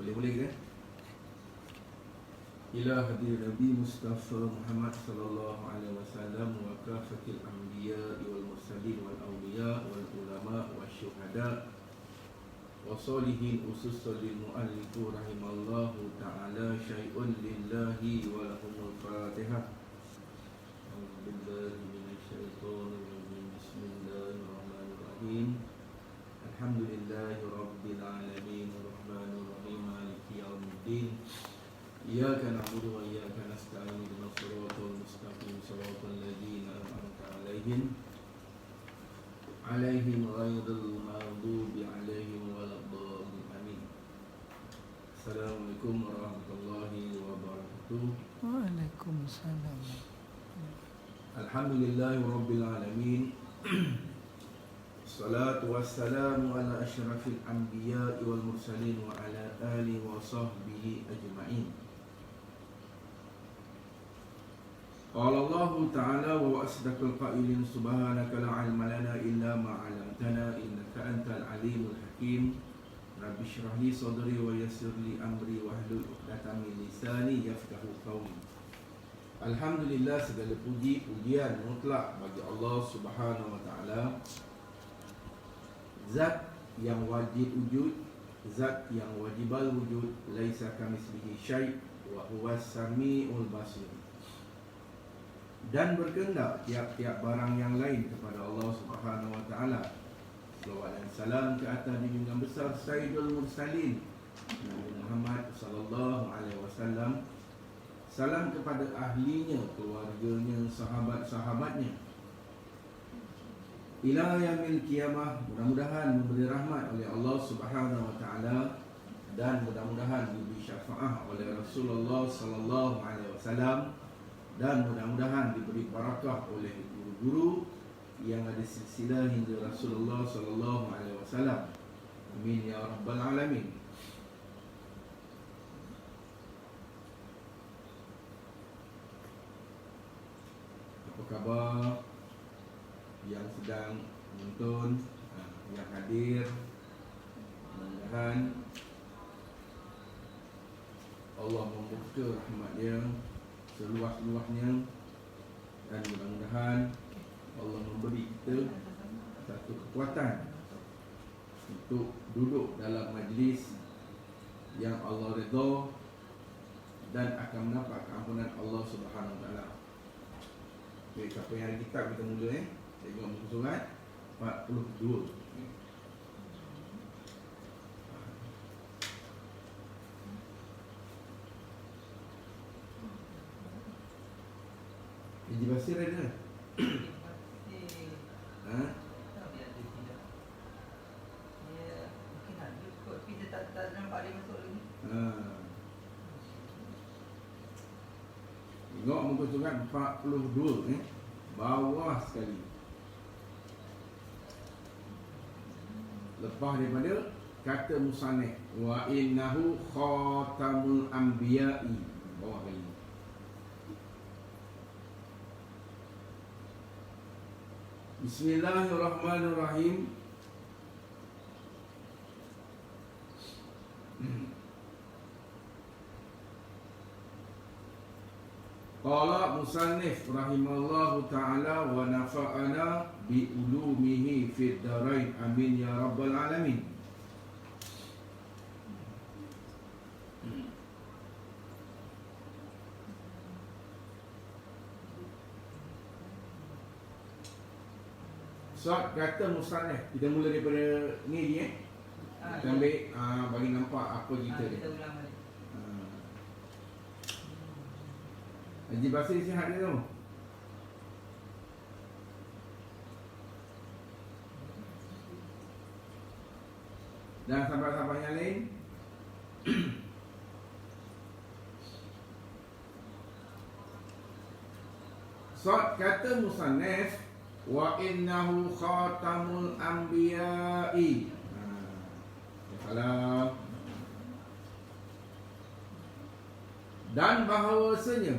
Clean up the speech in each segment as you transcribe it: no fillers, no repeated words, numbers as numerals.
Boleh kan? Ila hadir Nabi Mustafa Muhammad sallallahu alaihi wasallam wa kafatil anbiya wal mursalin wal awliya wal ulama wal syuhada wa salihin ususul lil muallif rahimallahu ta'ala syai'un lillahi wa lahumul fatihah. A'udzubillahi minasyaitonir rajim. Bismillahirrahmanirrahim. Alhamdulillahi rabbil alamin arrahmanir rahim maliki yaumiddin. Iyyaka na'budu wa iyyaka nasta'in ihdinas siratal mustaqim siratal ladzina an'amta 'alaihim ghairil maghdubi 'alaihim waladdallin. Amin. Assalamualaikum warahmatullahi wabarakatuh. Waalaikumsalam. Alhamdulillahi rabbil alamin. Salatu wassalamu ala asyrafil anbiya wal mursalin wa ala alihi wa sahbihi ajma'in. Qala Allah Ta'ala wa asdaqul qailin subhanaka la ilma lana illa ma 'allamtana innaka antal alimul hakim. Rabbi shrah li sadri wa yassir li amri wahlul 'uqdatam min lisani yafqahu qawli. Alhamdulillah, segala pujian mutlak bagi Allah Subhanahu wa Ta'ala, zat yang wajib wujud, zat yang wajibal wujud, laisa kamitslihi syai' wa huwas samiul basir. Dan berkehendak tiap-tiap barang yang lain kepada Allah Subhanahu wa Ta'ala. Salawat dan salam ke atas junjungan besar Sayyidul Mursalin Nabi Muhammad sallallahu alaihi wasallam. Salam kepada ahlinya, keluarganya, sahabat-sahabatnya. Ila yaumil qiyamah, mudah-mudahan memberi rahmat oleh Allah Subhanahu wa Ta'ala dan mudah-mudahan diberi syafaat oleh Rasulullah sallallahu alaihi wasallam. Dan mudah-mudahan diberi barakah oleh guru-guru yang ada silsilah hingga Rasulullah sallallahu alaihi wasallam. Amin ya rabbal alamin. Apa khabar yang sedang menonton, yang hadir? Mudah-mudahan Allah membuka rahmat-Dia seluas-luasnya, dan mudah-mudahan Allah memberi kita satu kekuatan untuk duduk dalam majlis yang Allah redha dan akan mendapat keampunan Allah Subhanahu wa Ta'ala. Baik, siapa yang ada kitab kita mula tengok muka surat 42. Haji Basir ada? Ha? Tengok muka surat 42 bawah sekali. Lepas daripada kata musannif wa innahu khatamul anbiya'i, bawah kali. Bismillahirrahmanirrahim. Qala musannif rahimallahu ta'ala wa nafa'ana bi ulumihi fid darain. Amin ya rabbal alamin. So, kata musannif, kita mula daripada ni je kita ambil bagi nampak apa cerita dia. Haji Basir sihat dia tu? Dan sahabat-sahabat yang lain? So, kata musannif wa innahu khatamul anbiya'i. Salam. Dan bahawasanya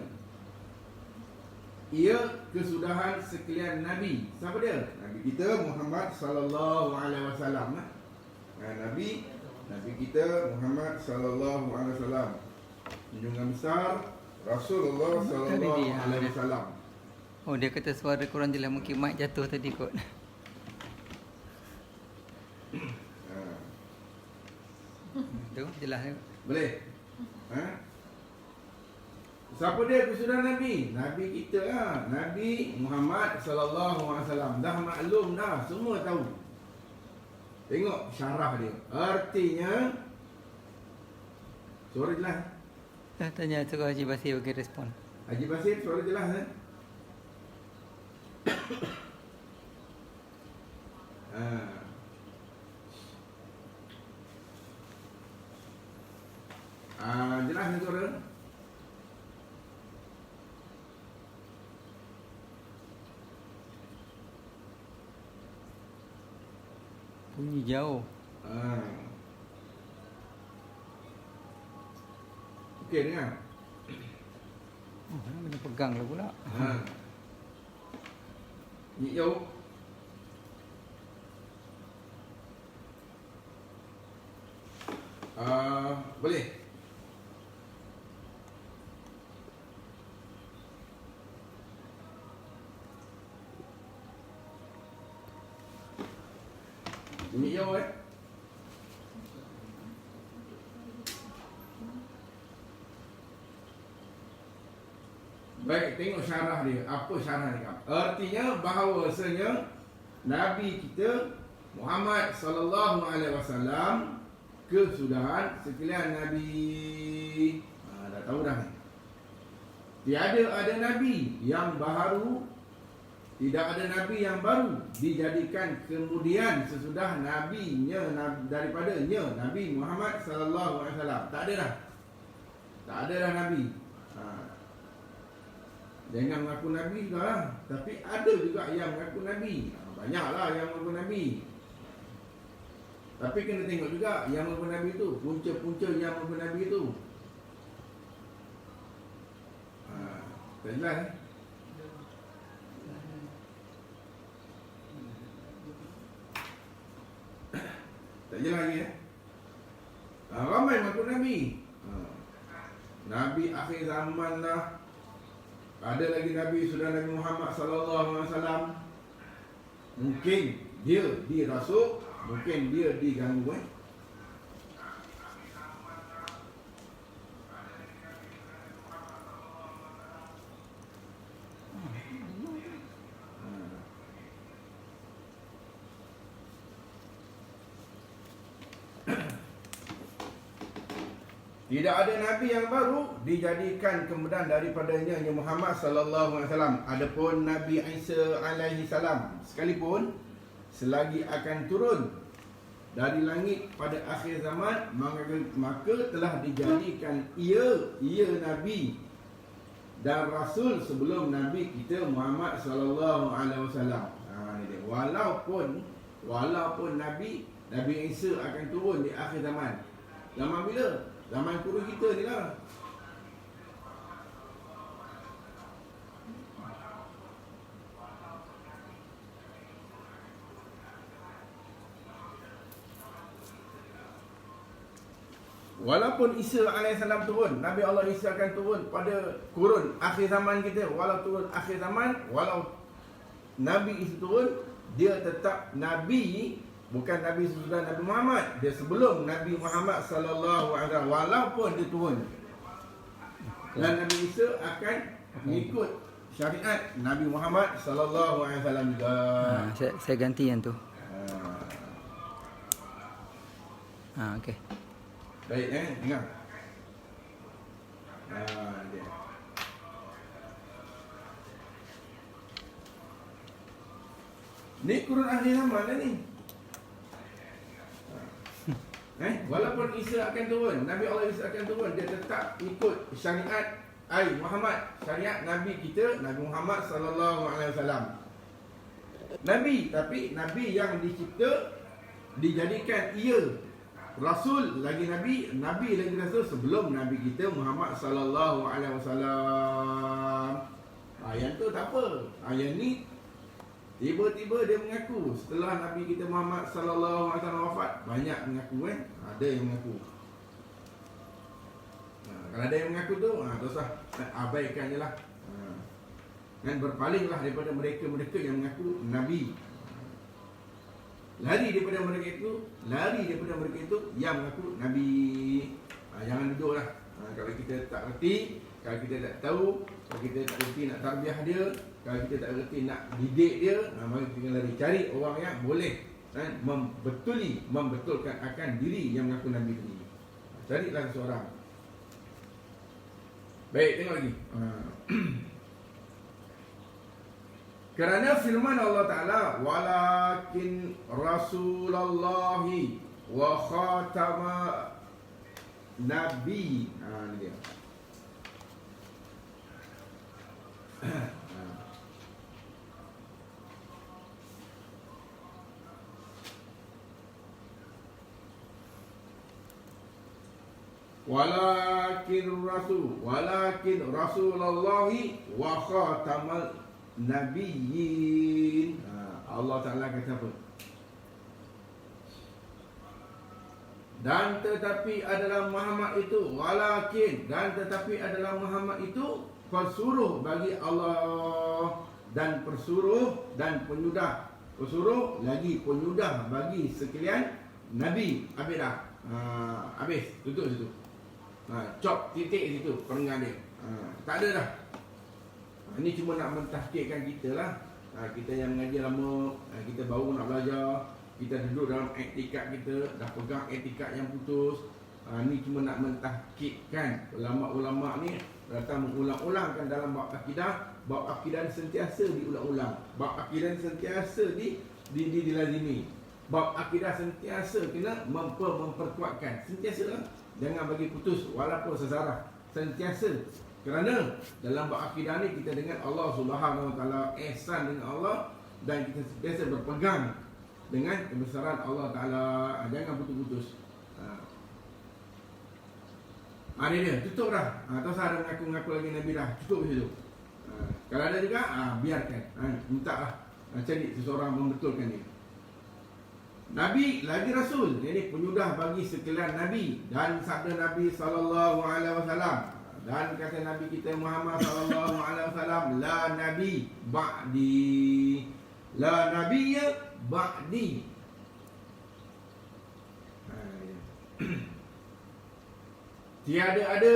ia kesudahan sekalian Nabi. Siapa dia? Nabi kita Muhammad sallallahu alaihi wasallam. Nabi Nabi kita Muhammad sallallahu alaihi wasallam, junjungan besar Rasulullah sallallahu alaihi wasallam. Oh, dia kata suara korang jelas, mungkin mic jatuh tadi kot. Tu jelas tu. Boleh? Siapa dia kesudahan Nabi? Nabi kita lah, Nabi Muhammad sallallahu alaihi wasallam. Dah maklum dah, semua tahu. Tengok syarah dia. Artinya suara jelas. Dah tanya suruh Haji Basir bagi respon. Haji Basir suara jelas eh? Jelas ni suara? Bunyi jauh. Okey dengar. Oh, kena pegang lah pula. Ni jauh. Boleh. Bunyi jauh Baik, tengok syarah dia. Apa syarah dia? Artinya bahawasanya Nabi kita Muhammad sallallahu alaihi wasallam kesudahan sekalian Nabi. Dah tahu dah ni. Tiada ada Nabi yang baru, tidak ada Nabi yang baru dijadikan kemudian sesudah Nabinya daripadanya Nabi Muhammad sallallahu alaihi wasallam. Tak ada dah. Tak ada dah Nabi. Jangan mengaku Nabi juga lah. Tapi ada juga yang mengaku Nabi. Banyaklah yang mengaku Nabi. Tapi kena tengok juga yang mengaku Nabi tu, punca-punca yang mengaku Nabi tu. Tak jelas Tak jelas lagi ramai mengaku Nabi. Nabi akhir zaman lah. Ada lagi Nabi sudah Nabi Muhammad sallallahu alaihi wasallam. Mungkin dia dirasuk, mungkin dia diganggu Tidak ada Nabi yang baru dijadikan kemudian daripadanya Muhammad sallallahu alaihi wasallam. Adapun Nabi Isa alaihi salam sekalipun selagi akan turun dari langit pada akhir zaman, maka telah dijadikan ia Nabi dan Rasul sebelum Nabi kita Muhammad sallallahu alaihi wasallam. Walaupun Nabi Isa akan turun di akhir zaman. Zaman bila? Zaman guru kita ni lah. Walaupun Isa AS turun, Nabi Allah Isa akan turun pada kurun akhir zaman kita. Walau turun akhir zaman, walau Nabi Isa turun, dia tetap Nabi. Bukan Nabi sesudah Nabi Muhammad, dia sebelum Nabi Muhammad sallallahu alaihi wasallam, walaupun dia turun. Dan Nabi Isa akan mengikut syariat Nabi Muhammad sallallahu alaihi wasallam juga. Saya ganti yang tu. Okey. Baik dengar. Dia. Ni kurun akhir zaman lah ni. Walaupun Isa akan turun, Nabi Allah Isa akan turun, dia tetap ikut syariat Muhammad, syariat Nabi kita Nabi Muhammad sallallahu alaihi wasallam. Nabi, tapi Nabi yang dicipta dijadikan ia Rasul lagi Nabi lagi Rasul sebelum Nabi kita Muhammad sallallahu alaihi wasallam. Yang tu tak apa. Yang ni Tiba-tiba dia mengaku setelah Nabi kita Muhammad sallallahu alaihi wasallam wafat, banyak mengaku kan? Ada yang mengaku. Kalau ada yang mengaku tu, tak usah abaikan je lah. Dan berpalinglah daripada mereka-mereka yang mengaku Nabi. Lari daripada mereka itu yang mengaku Nabi. Jangan duduklah. Kalau kita tak reti, kalau kita tak tahu, kalau kita tak reti nak tarbiyah dia, kalau kita tak reti nak didik dia, maka kita lari cari orang yang boleh membetulkan akan diri yang mengaku Nabi tadi. Carilah seorang. Baik, tengok lagi. Kerana firman Allah Ta'ala, walakin Rasulullahi wa khatama Nabi. Ini dia. Walakin Rasulullahi wa khatamal Nabiyyin. Allah Ta'ala kata apa? Dan tetapi adalah Muhammad itu, walakin, dan tetapi adalah Muhammad itu pesuruh bagi Allah dan pesuruh dan penyudah. Pesuruh lagi penyudah bagi sekalian Nabi. Habis dah. Habis. Tutup situ. Cop titik situ perenggan dia. Tak ada dah. Ini cuma nak mentahkikkan kita lah. Kita yang mengaji lama, kita baru nak belajar, kita duduk dalam etikat kita, dah pegang etikat yang putus. Ni cuma nak mentahkikkan. Ulama-ulama ni datang mengulang-ulangkan dalam bab akidah. Bab akidah sentiasa diulang-ulang. Bab akidah sentiasa dilazimi. Bab akidah sentiasa kena memperkuatkan. Sentiasa lah. Jangan bagi putus walaupun sesarah. Sentiasa. Kerana dalam bab akidah ni kita dengan Allah Subhanahu Wa Taala, ihsan dengan Allah, dan kita sentiasa berpegang dengan kebesaran Allah Taala. Jangan putus-putus. Ada dia, tutup dah. Tak usah ada mengaku-ngaku lagi Nabi dah. Cukup di situ. Kalau ada juga, biarkan. Minta lah. Cari seseorang membetulkan dia. Nabi lagi Rasul. Ini penyudah bagi sekalian Nabi. Dan sabda Nabi SAW. Dan kata Nabi kita Muhammad SAW, la Nabi ba'di. La Nabiya ba'di. Tiada ada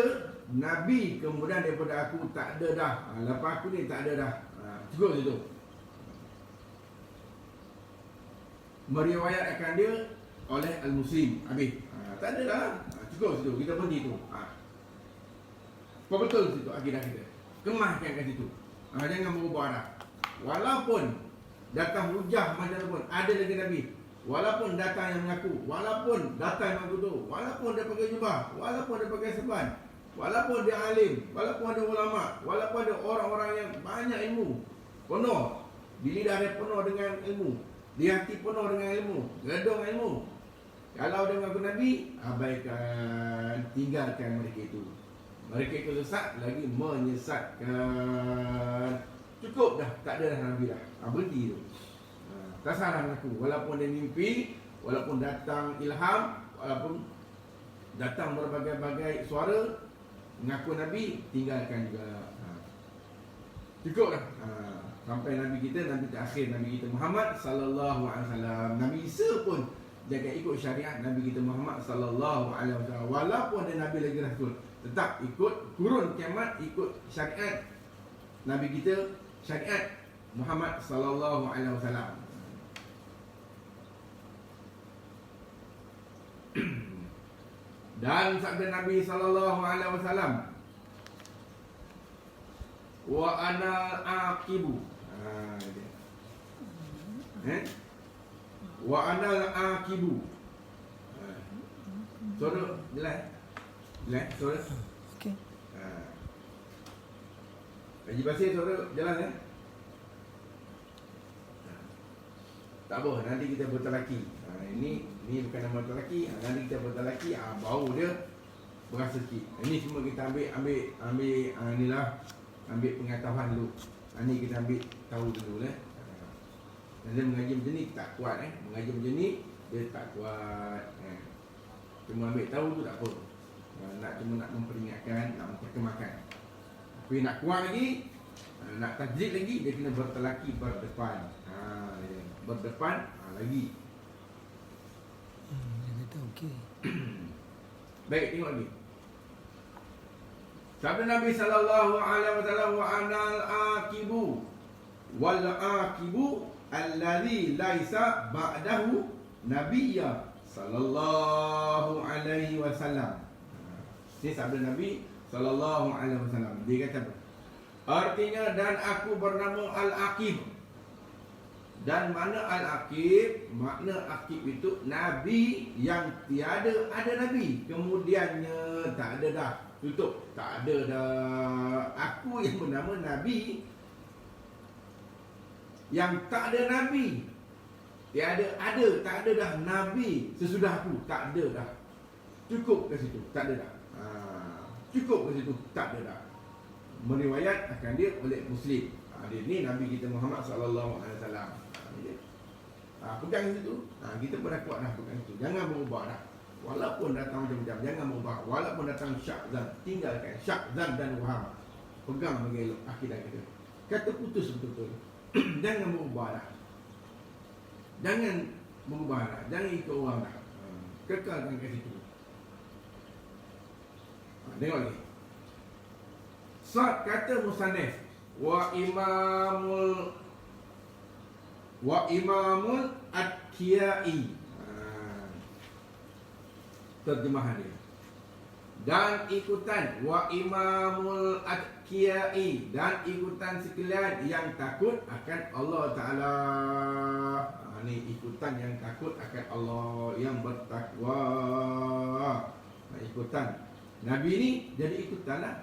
Nabi kemudian daripada aku, tak ada dah. Lepas aku ni tak ada dah. Cukup situ. Meriwayatkan dia oleh Al-Muslim. Habis. Tak ada dah. Cukup situ. Kita berhenti tu. Betul situ akidah kita. Kemahkan kat situ. Jangan berubah dah. Walaupun datang hujah macam pun, ada lagi Nabi. Walaupun datang yang mengaku, walaupun datang yang mengaku tu, walaupun dia pakai jubah, walaupun dia pakai serban, walaupun dia alim, walaupun ada ulama, walaupun ada orang-orang yang banyak ilmu, penuh, di lidah dia penuh dengan ilmu, di hati penuh dengan ilmu, gedung ilmu. Kalau dia mengaku Nabi, abaikan, tinggalkan mereka itu. Mereka itu sesat, lagi menyesatkan. Cukup dah, tak ada dah Nabi dah. Berhenti tu. Tak salah mengaku. Walaupun dia mimpi, walaupun datang ilham, walaupun datang berbagai-bagai suara, mengaku Nabi, tinggalkan juga. Cukup dah. Sampai Nabi kita, Nabi terakhir, Nabi kita Muhammad sallallahu alaihi wasallam. Nabi Isa pun jangan ikut syariat Nabi kita Muhammad sallallahu alaihi wasallam. Walaupun dia Nabi lagi Rasul, tetap ikut kurun kiamat, ikut syariat Nabi kita, syariat Muhammad sallallahu alaihi wasallam. Dan sabda Nabi sallallahu alaihi wasallam, wa ana aqibu. Wa ana aqibu. Suara jelas? Jelas suara? Okey. Haji Basir suara jelas ya? Tak apa, nanti kita bertalaki. Ini bukan nama bertalaki. Nanti kita bertalaki, bau dia berasa sikit. Ini semua kita ambil inilah, ambil pengetahuan dulu. Ini kita ambil tahu dulu lah. Dia mengaji macam ni tak kuat mengaji macam ni dia tak kuat cuma ambil tahu tu tak apa. Cuma nak memperingatkan, nak memperkemakan. Tapi nak kuat lagi, nak tajrid lagi, dia kena bertelaki berdepan. Berdepan lagi. Dia kata okey. Baik, tengok lagi. Sabda Nabi sallallahu alaihi wasallam, wa anal aqibu wal aqibu alladhi laisa ba'dahu nabiyya sallallahu alaihi wasallam. Ini sabda Nabi sallallahu alaihi wasallam. Dia kata apa? Artinya, dan aku bernama Al-Aqib. Dan mana Al-Aqib? Makna Aqib itu Nabi yang tiada ada Nabi. Kemudiannya tak ada dah. Tutup. Tak ada dah. Aku yang bernama Nabi yang tak ada Nabi. Tiada ada. Tak ada dah Nabi sesudah aku. Tak ada dah. Cukup ke situ. Tak ada dah. Cukup ke situ. Tak ada dah. Meriwayat akan dia oleh Muslim. Dia ni Nabi kita Muhammad sallallahu alaihi wasallam. Pegang situ. Kita pun dah kuat dah pegang situ. Jangan berubah dah. Walaupun datang macam-macam, jangan berubah. Walaupun datang syak zan, tinggalkan syak zan dan waham. Pegang bagi elok akidah kita. Kata putus betul-betul. Jangan berubah dah. Jangan berubah dah. Jangan ikut orang dah. Kekalkan kat situ. Tengok lagi. Sad kata musannif wa imamul at-Kiyai. Terjemahan dia. Dan ikutan wa imamul at-Kiyai, dan ikutan sekalian yang takut akan Allah Ta'ala. Ini ikutan yang takut akan Allah, yang bertakwa. Ikutan Nabi ni jadi ikutan lah.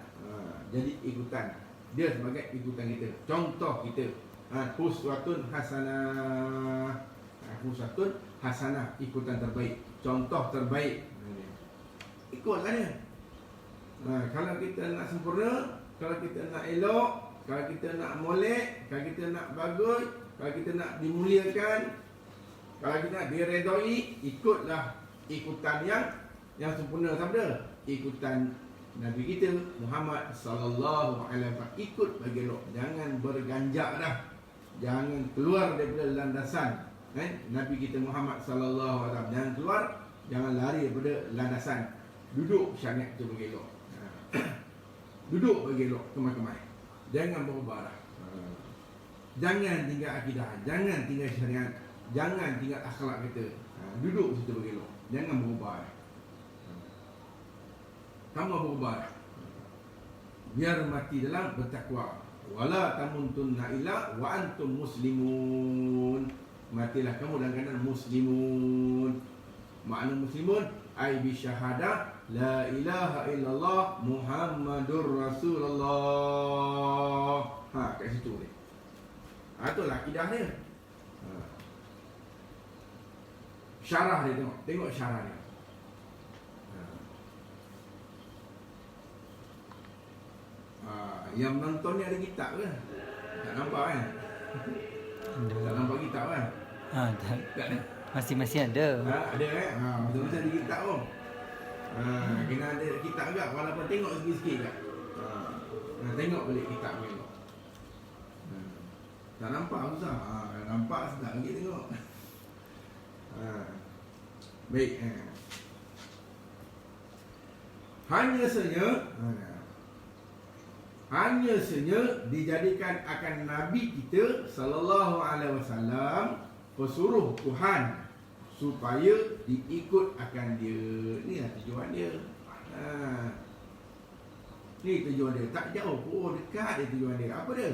Jadi ikutan. Dia sebagai ikutan kita, contoh kita. Uswatun hasanah. Uswatun hasanah, ikutan terbaik, contoh terbaik. Ikutlah dia. Kalau kita nak sempurna, kalau kita nak elok, kalau kita nak molek, kalau kita nak bagus, kalau kita nak dimuliakan, kalau kita nak diredai, ikutlah ikutan yang sempurna. Sabda ikutan Nabi kita Muhammad sallallahu alaihi wasallam. Ikut bagi elok, jangan berganjak dah. Jangan keluar daripada landasan Nabi kita Muhammad sallallahu alaihi wasallam. Jangan keluar, jangan lari daripada landasan. Duduk syariat tu bagi elok. Duduk bagi elok kemai-kemai. Jangan berubah dah. Jangan tinggal akidah, jangan tinggal syariat, jangan tinggal akhlak kita. Duduk situ bagi elok. Jangan berubah dah. Kamu berubah dah. Biar mati dalam bertakwa. Wala tamuntunna illa wa antum muslimun. Matilah kamu dalam keadaan muslimun. Makna muslimun ai bi syahadah la ilaha illallah Muhammadur Rasulullah. Kat situ ni. Itulah akidah dia. Syarah dia, tengok syarah dia. Yang menonton ni ada kitab ke? Tak nampak kan? Tak nampak kitab kan? Tak. Masih ada. Ada kan? Betul-betul ada kitab pun. Kena ada kitab juga, walaupun tengok sikit-sikit kan? Tengok balik kitab ni. Tak nampak susah. Nampak sedap lagi tengok. Baik. Hanya saja dijadikan akan Nabi kita sallallahu alaihi wasallam pesuruh Tuhan supaya diikut akan dia. Inilah tujuan dia. Ni tujuan dia. Tak jauh pun, dekat dia tujuan dia. Apa dia?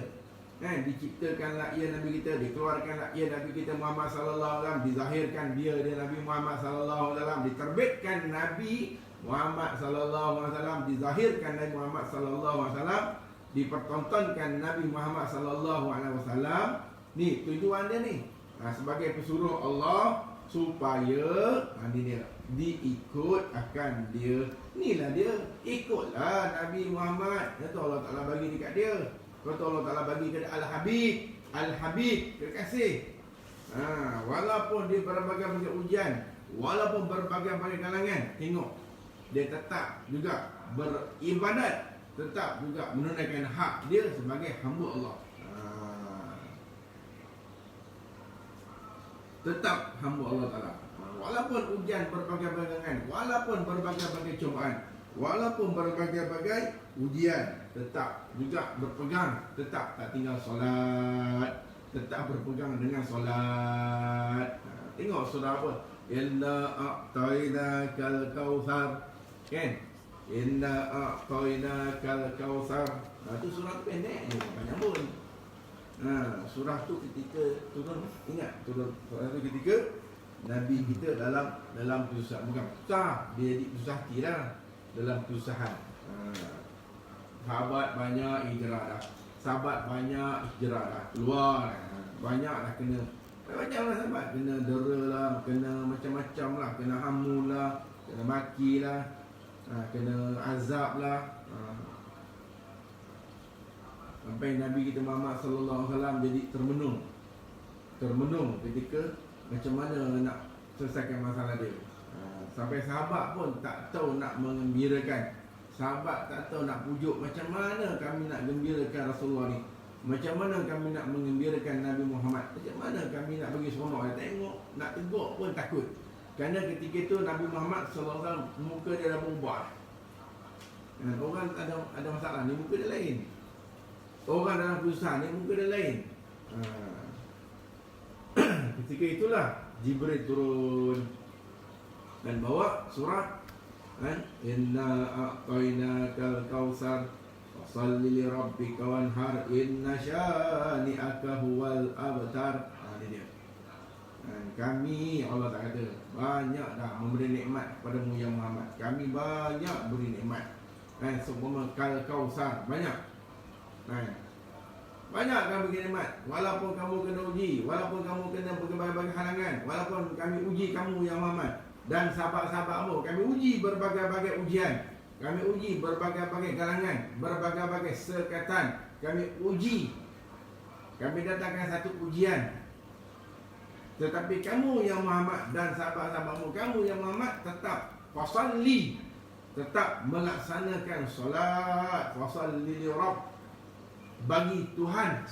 Diciptakanlah ia Nabi kita, dikeluarkanlah ia Nabi kita Muhammad sallallahu alaihi wasallam, dizahirkan dia Nabi Muhammad sallallahu alaihi wasallam, diterbitkan Nabi Muhammad sallallahu alaihi wasallam, dizahirkan Nabi Muhammad sallallahu alaihi wasallam, dipertontonkan Nabi Muhammad sallallahu alaihi wasallam. Ni tujuan dia ni. Sebagai pesuruh Allah supaya dia diikut akan dia. Inilah dia, ikutlah Nabi Muhammad. Kata Allah Ta'ala bagi dekat dia. Kata Allah Ta'ala bagi kepada Al-Habib, Al-Habib, kekasih. Walaupun dia berbagai-bagai ujian, walaupun berbagai-bagai kalangan, tengok dia tetap juga beribadat, tetap juga menunaikan hak dia sebagai hamba Allah. Tetap hamba Allah Ta'ala. Walaupun ujian berbagai-bagai kalangan, walaupun berbagai-bagai cubaan, walaupun berbagai-bagai ujian, tetap juga berpegang, tetap tak tinggal solat, tetap berpegang dengan solat. Tengok surah apa? Inna a'tainakal kautsar. Kan? Inna a'tainakal kautsar. Itu surah tu pendek je, banyak pun. Surah tu ketika turun, ingat turun surah tu ketika Nabi kita dalam kesusahan, bukan susah, dia susah hati lah, dalam kesusahan. Sahabat banyak hijrah dah, sahabat banyak hijrah dah, keluar banyak dah kena, banyak lah sahabat kena dera lah, kena macam-macam lah, kena hamun lah, kena maki lah, kena azab lah. Sampai Nabi kita Muhammad sallallahu alaihi wasallam jadi termenung ketika macam mana nak selesaikan masalah dia. Sampai sahabat pun tak tahu nak mengembirakan, sahabat tak tahu nak pujuk macam mana kami nak gembirakan Rasulullah ni, macam mana kami nak mengembirakan Nabi Muhammad, macam mana kami nak bagi seronok. Tengok nak tegur pun takut, kerana ketika itu Nabi Muhammad sallallahu alaihi wasallam muka dia dah berubah. Orang ada masalah ni muka dia lain, orang dalam kesusahan ni muka dia lain. Ketika itulah Jibril turun dan bawa surat Inna a'tainakal kautsar fashalli li rabbika wanhar inna syani'aka huwal abtar. Ini dia. Kami, Allah tak kata, banyak dah memberi nikmat kepadamu ya Muhammad. Kami banyak beri nikmat. Seumpama kal kautsar, banyak. Banyak kamu bagi nikmat. Walaupun kamu kena uji, walaupun kamu kena berbagai-bagai halangan, walaupun kami uji kamu ya Muhammad dan sahabat-sahabatmu, kami uji berbagai-bagai ujian, kami uji berbagai-bagai kalangan, berbagai-bagai sekatan, kami uji, kami datangkan satu ujian. Tetapi kamu yang Muhammad dan sahabat-sahabatmu, kamu yang Muhammad tetap fasalli, tetap melaksanakan solat, fasalli li rabb, bagi Tuhan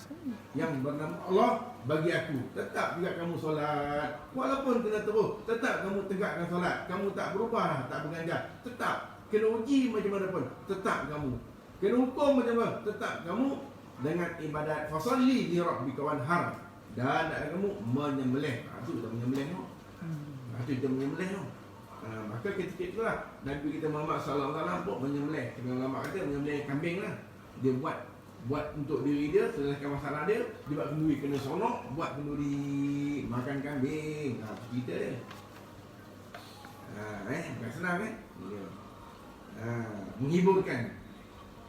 yang bernama Allah, bagi aku. Tetap juga kamu solat, walaupun kena terus, tetap kamu tegakkan solat. Kamu tak berubah, tak berganjal. Tetap kena uji macam mana pun, tetap kamu kena hukum macam mana, tetap kamu dengan ibadat fasalli li rabbika wanhar, dan kamu menyembelih. Itu kita menyembelih tu. Itu kita menyembelih tu. Maka ketika itulah Nabi kita Muhammad sallallahu alaihi wasallam pun menyembelih. Dengan ulama kata menyembelih kambing lah. Dia buat untuk diri dia, selesaikan masalah dia. Dia buat kenduri kena sonok, buat kenduri makan kambing. Cerita dia. Bukan senang kan? Ya. Menghiburkan.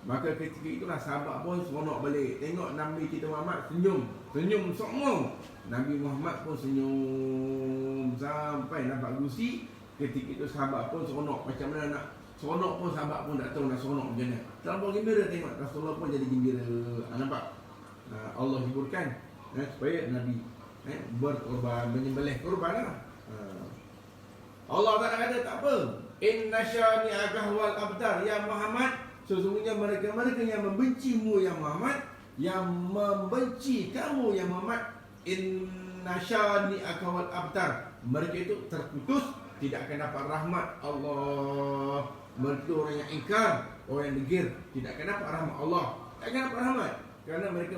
Maka ketika itulah sahabat pun seronok balik. Tengok Nabi kita Muhammad senyum semua. Nabi Muhammad pun senyum sampai nampak gusi. Ketika itu sahabat pun seronok. Macam mana nak seronok pun sahabat pun tak tahu nak seronok macam mana. Terlalu gembira tengok Rasulullah pun jadi gembira. Nampak? Allah hiburkan supaya Nabi berkorban, menyembelih korban lah. Allah tak kata tak apa. Inna syani'aka huwal abtar ya Muhammad. Sesungguhnya mereka-mereka yang membencimu ya Muhammad, yang membenci kamu ya Muhammad, inna syani'aka huwal abtar, mereka itu terputus, tidak akan dapat rahmat Allah. Mereka orang yang ingkar, orang yang degil, tidak akan dapat rahmat Allah. Tak akan dapat rahmat kerana mereka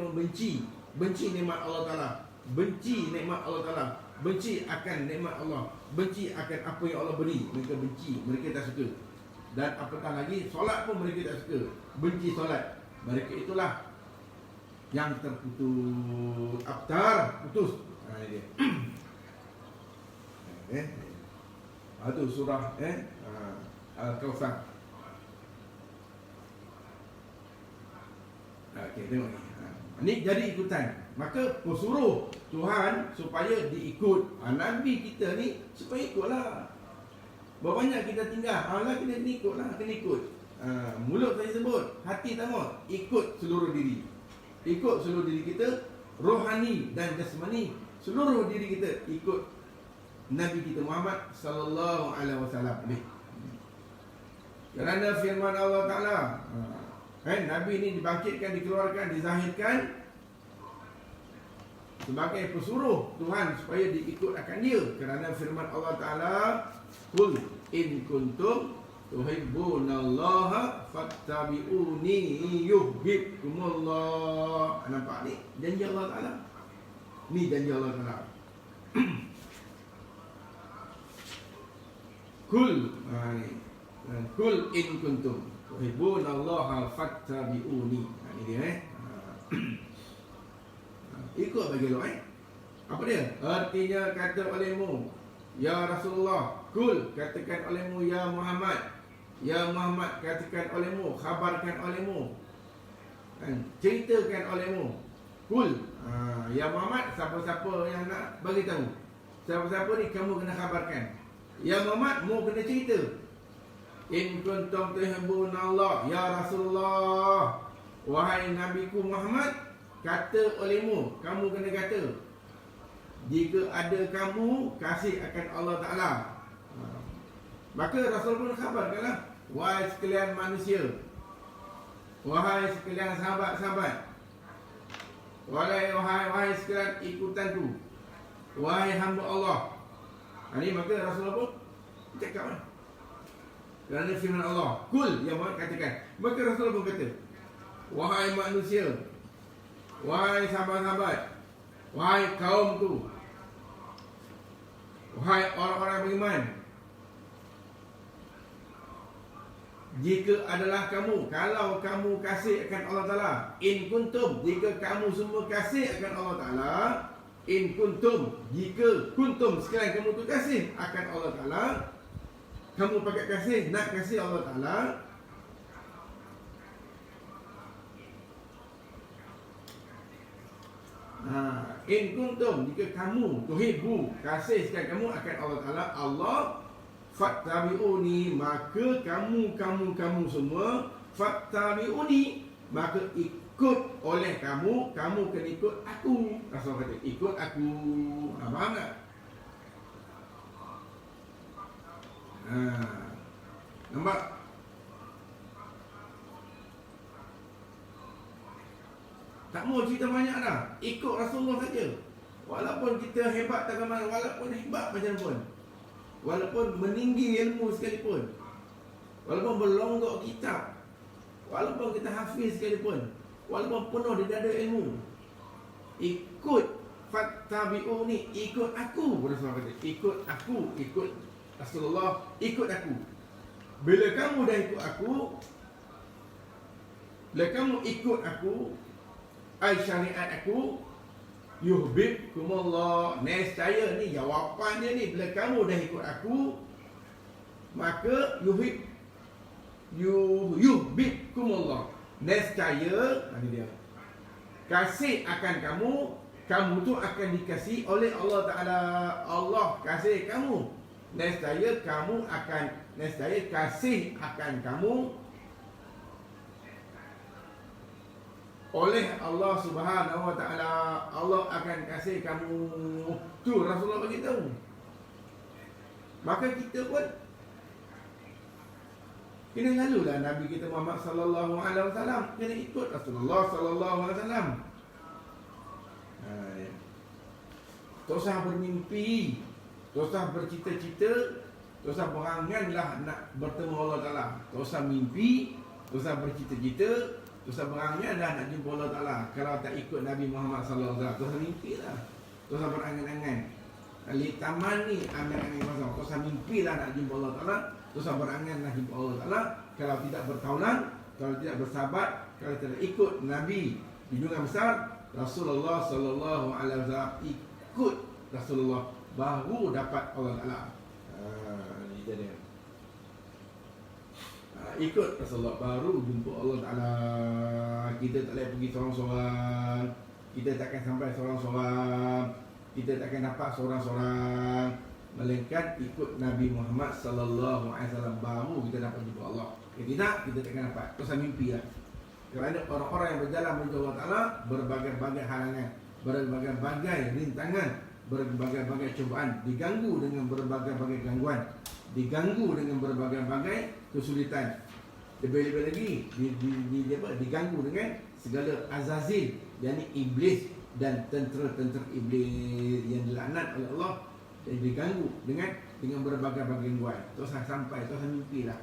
benci nikmat Allah Ta'ala, benci nikmat Allah Ta'ala, benci akan nikmat Allah, benci akan apa yang Allah beri. Mereka benci, mereka tak suka. Dan apatah lagi, solat pun mereka tak suka, benci solat. Mereka itulah yang terputus, abtar, putus. Ini dia. Itu surah Al-Kautsar. Okey, tengok ni. Ini jadi ikutan. Maka suruh Tuhan supaya diikut. Nabi kita ni supaya ikutlah. Berapa banyak kita tinggal, Allah kena ikutlah, kena ikut. Mulut saya sebut, hati tak mau, ikut seluruh diri. Ikut seluruh diri kita, rohani dan jasmani, seluruh diri kita ikut Nabi kita Muhammad sallallahu alaihi wasallam. Kerana firman Allah Taala, Nabi ini dibangkitkan, dikeluarkan, dizahirkan sebagai pesuruh Tuhan supaya diikut akan dia. Kerana firman Allah Taala, "Qul in kuntum tuhibbunallaha fattabi'uni yuhibbukumullah." Nampak ni janji Allah Taala. Ni janji Allah Taala. Qul Qul in kuntum tuhibbunallaha fattabi'uni. Ini dia ikut bagi lo Apa dia? Artinya kata olehmu, ya Rasulullah, kul, katakan olehmu, ya Muhammad. Ya Muhammad, katakan olehmu, khabarkan olehmu, ceritakan olehmu. Kul, ya Muhammad, siapa-siapa yang nak bagi tahu, siapa-siapa ni kamu kena khabarkan. Ya Muhammad, mu kena cerita. In kuntum tuhibbunallah, ya Rasulullah, wahai Nabiku Muhammad, kata olehmu, kamu kena kata, jika ada kamu kasih akan Allah Ta'ala. Maka Rasul pun khabarkanlah, wahai sekalian manusia, wahai sekalian sahabat-sahabat, wahai sekalian ikutanku, wahai hamba Allah. Ini maka Rasul pun cakap lah. Kerana firman Allah, kul, yang Muhammad katakan. Maka Rasul pun kata, wahai manusia, wahai sahabat-sahabat, wahai kaumku, wahai orang-orang beriman, jika adalah kamu, kalau kamu kasih akan Allah Ta'ala, in kuntum, jika kamu semua kasih akan Allah Ta'ala, in kuntum, jika kuntum sekalian kamu tu kasih akan Allah Ta'ala, kamu pakai kasih, nak kasih Allah Ta'ala, in kuntum, jika kamu tuhibbu, kasih sekali kamu akan Allah Ta'ala, Allah, fattabi'uni, maka kamu semua, fattabi'uni, maka ikut oleh kamu kena ikut aku. Rasul kata, ikut aku. Faham tak? Nampak? Tak mau cerita banyak dah. Ikut Rasulullah saja. Walaupun kita hebat tak mana, walaupun hebat macam pun, walaupun meninggi ilmu sekalipun, walaupun berlonggok kitab, walaupun kita hafiz sekalipun, walaupun penuh di dada ilmu, ikut fattabi'uni, ikut aku. Rasulullah kata, ikut aku, ikut Rasulullah, ikut aku. Bila kamu dah ikut aku, bila kamu ikut aku, syariat aku, yuhibbukumullah. Nescaya ni jawapan dia ni, bila kamu dah ikut aku, maka yuhibbukumullah. Nescaya, ini dia, kasih akan kamu tu akan dikasih oleh Allah Ta'ala. Allah kasih kamu, nescaya kasih akan kamu oleh Allah Subhanahu Wa Ta'ala. Allah akan kasih kamu. Tu Rasulullah bagi tahu. Maka kita pun kena lalulah Nabi kita Muhammad sallallahu alaihi wasallam, kena ikut Rasulullah sallallahu alaihi wasallam. Tak usah bermimpi, tak usah bercita-cita, tak usah beranganlah nak bertemu Allah Ta'ala. Tak usah mimpi, tak usah bercita-cita, tak usah berangan dah nak jumpa Allah Ta'ala. Kalau tak ikut Nabi Muhammad sallallahu alaihi wasallam, tak usah mimpi lah. Tak usah berangan-angan. Li taman ni angan-angan masa, tak usah mimpi lah nak jumpa Allah Ta'ala. Tak usah berangan nak jumpa Allah Ta'ala. Kalau tidak bertaulan, kalau tidak bersahabat, kalau tidak ikut Nabi junjungan besar Rasulullah sallallahu alaihi wasallam, ikut Rasulullah, baru dapat Allah Ta'ala. Ini dia. Ikut Rasulullah baru jumpa Allah Ta'ala. Kita tak boleh pergi seorang-seorang, kita takkan sampai seorang-seorang, kita takkan dapat seorang-seorang, melainkan ikut Nabi Muhammad sallallahu alaihi wasallam, baru kita dapat jumpa Allah. Kalau tidak, kita takkan dapat. Pasal mimpi lah. Kerana orang-orang yang berjalan menuju Allah Ta'ala, berbagai-bagai halangan, berbagai-bagai rintangan berbagai-bagai cubaan, diganggu dengan berbagai-bagai gangguan, diganggu dengan berbagai-bagai kesulitan. Lebih-lebih lagi diganggu dengan segala azazil, yakni iblis dan tentera-tentera iblis yang dilaknat oleh Allah, dan diganggu dengan berbagai-bagai gangguan. Terus sampai mimpi lah.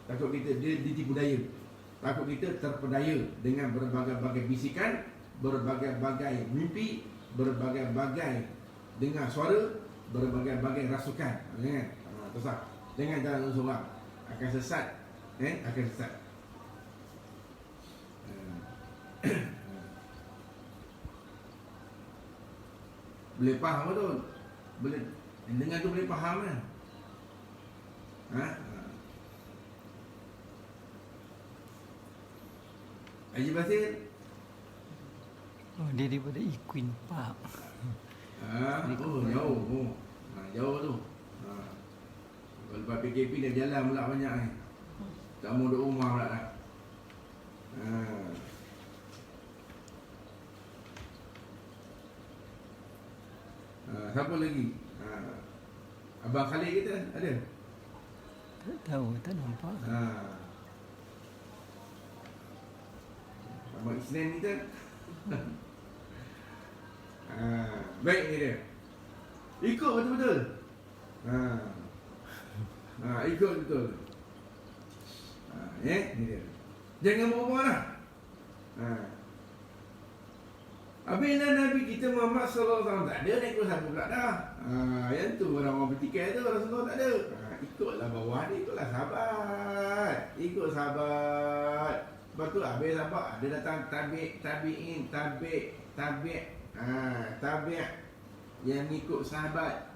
Takut kita dia ditipu daya. Takut kita terpedaya dengan berbagai-bagai bisikan, berbagai-bagai mimpi, berbagai-bagai dengar suara, berbagai-bagai rasukan. Jangan jalan seorang, akan sesat. Akan sesat. Boleh faham betul? Boleh dengar tu, boleh faham kan? Haji Basir? Oh, dia daripada Equine Park. Jauh. Jauh tu. Kalau lepas PKP dah jalan pula banyak ni. Tak mau duduk rumah pula dah. Siapa lagi? Abang Khalid kita ada? Tak tahu, tak nampak. Abang Isnin kita. Baik ni dia. Ikut betul-betul. Ikut betul. Ni dia. Jangan berubah lah. Habislah Nabi kita Muhammad SAW tak ada, nak ikut siapa pula dah. Yang tu orang bertikai tu, Rasulullah tak ada. Ikutlah bawah dia, ikutlah sahabat. Ikut sahabat. Lepas tu habis sahabat, ada datang tabi'in, tabi' yang ikut sahabat,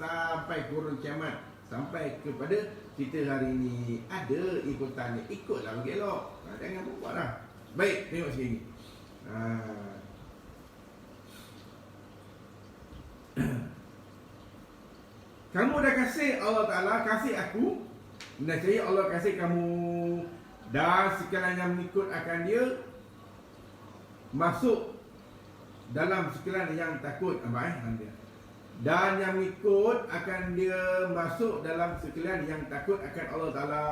sampai kurun kiamat, sampai kepada kita hari ini. Ada ikutannya, ikutlah bagi elok. Jangan buat lah. Baik, tengok sekali. Kamu dah kasih Allah Ta'ala, kasih aku, nescaya Allah kasih kamu. Dan sekalian yang mengikut akan dia masuk dalam sekalian yang takut. Dan yang mengikut akan dia masuk dalam sekalian yang takut akan Allah Ta'ala.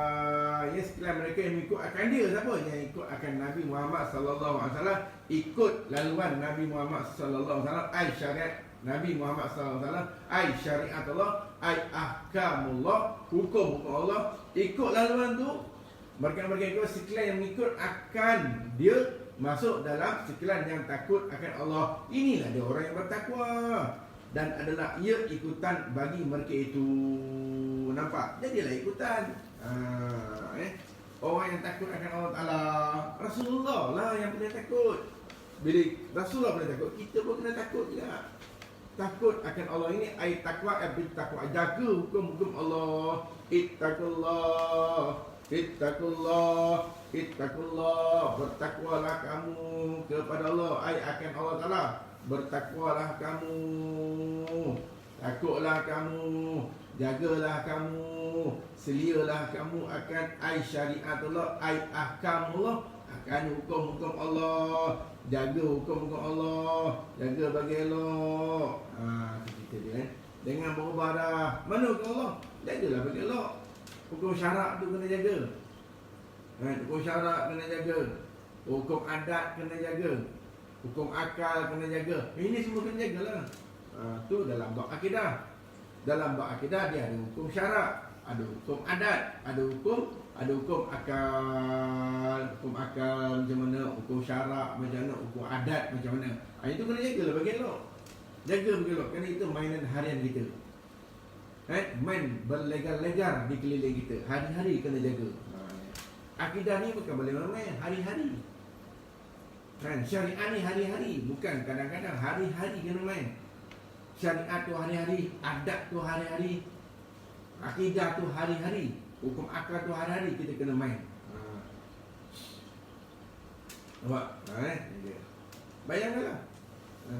Ya, sekalian mereka yang mengikut akan dia. Siapa? Yang ikut akan Nabi Muhammad SAW. Ikut laluan Nabi Muhammad SAW. Ai syariat Nabi Muhammad SAW. Ai syariat Allah. Ai ahkamullah, hukum Allah. Ikut laluan tu. Mereka-mereka itu sekalian yang mengikut akan dia masuk dalam sekalian yang takut akan Allah. Inilah dia orang yang bertakwa. Dan adalah ia ikutan bagi mereka itu. Nampak? Jadilah ikutan. Orang yang takut akan Allah Ta'ala, Rasulullah lah yang kena takut. Bila Rasulullah kena takut, kita pun kena takut juga. Takut akan Allah ini ai takwa, takwa, jaga hukum-hukum Allah. Ittaqullah, bertakwalah kamu kepada Allah, ai akan Allah Ta'ala. Bertakwalah kamu, takutlah kamu, jagalah kamu, selialah kamu akan ai syariat Allah, ai ahkamullah, akan hukum-hukum Allah. Jaga hukum-hukum Allah, jaga bagi elok. Kita dia jangan berubah dah. Mana hukum Allah? Jagalah bagi elok. Hukum syarak tu kena jaga. Hukum syarak kena jaga. Hukum adat kena jaga. Hukum akal kena jaga. Ini semua kena jagalah. Tu dalam bab akidah. Dalam bab akidah dia ada hukum syarak, ada hukum adat, ada hukum akal. Hukum akal macam mana, hukum syarak macam mana, hukum adat macam mana. Itu kena jagalah bagi elok. Jaga bagi elok. Kerana itu mainan harian kita. Main berlegar-legar di keliling kita. Hari-hari kena jaga. Akidah ni bukan boleh main, hari-hari. Syariat ni hari-hari, bukan kadang-kadang, hari-hari kena main. Syariat tu hari-hari, adat tu hari-hari, akidah tu hari-hari, hukum akal tu hari-hari kita kena main. Nampak? Bayangkanlah.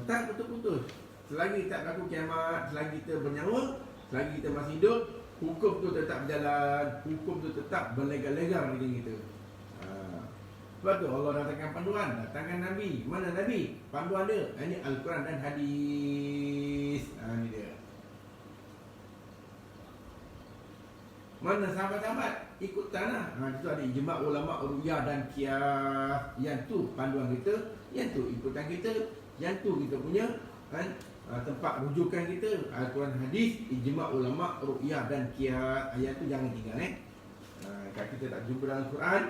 Tak putus-putus. Selagi tak berlaku kiamat, selagi kita bernyawa, selagi kita masih hidup, hukum tu tetap berjalan, hukum tu tetap berlegar-legar di kita. Sebab tu Allah datangkan panduan, datangkan Nabi. Mana Nabi? Panduan dia. Ini Al-Quran dan hadis. Ini dia. Mana sahabat-sahabat? Ikutan lah. Itu ada ijma' ulama' ru'yah dan qiyas. Yang tu panduan kita. Yang tu ikutan kita. Yang tu kita punya tempat rujukan kita. Al-Quran, hadis, ijma' ulama' ru'yah dan qiyas. Yang tu jangan tinggal kalau kita tak jumpa dalam Quran,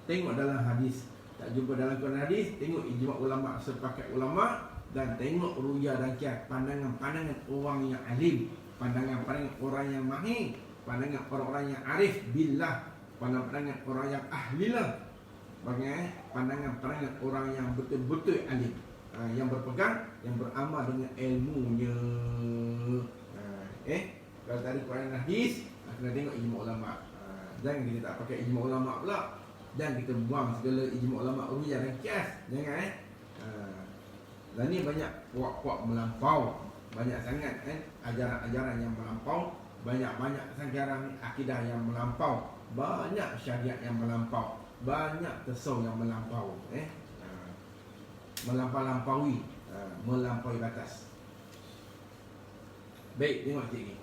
tengok dalam hadis. Tak jumpa dalam Quran hadis, tengok ijma' ulama', sepakat ulama'. Dan tengok ru'yah dan qiyas. Pandangan-pandangan orang yang alim. Pandangan-pandangan orang yang mahir. Pandangan orang-orang yang arif billah. Pandangan orang yang ahlilah. Pandangan-pandangan orang yang betul-betul alim, yang berpegang, yang beramal dengan ilmunya. Kalau tadi Quran dan hadis, kena tengok ijma' ulama'. Jangan kita tak pakai ijma' ulama' pula. Dan kita buang segala ijma' ulama' ru'yah dan qiyas. Jangan Dan ni banyak puak-puak melampau. Banyak sangat ajaran-ajaran yang melampau. Banyak-banyak sekarang akidah yang melampau. Banyak syariat yang melampau. Banyak tasawuf yang melampau. Melampau-lampaui. Melampaui batas. Baik, tengok sikit ni.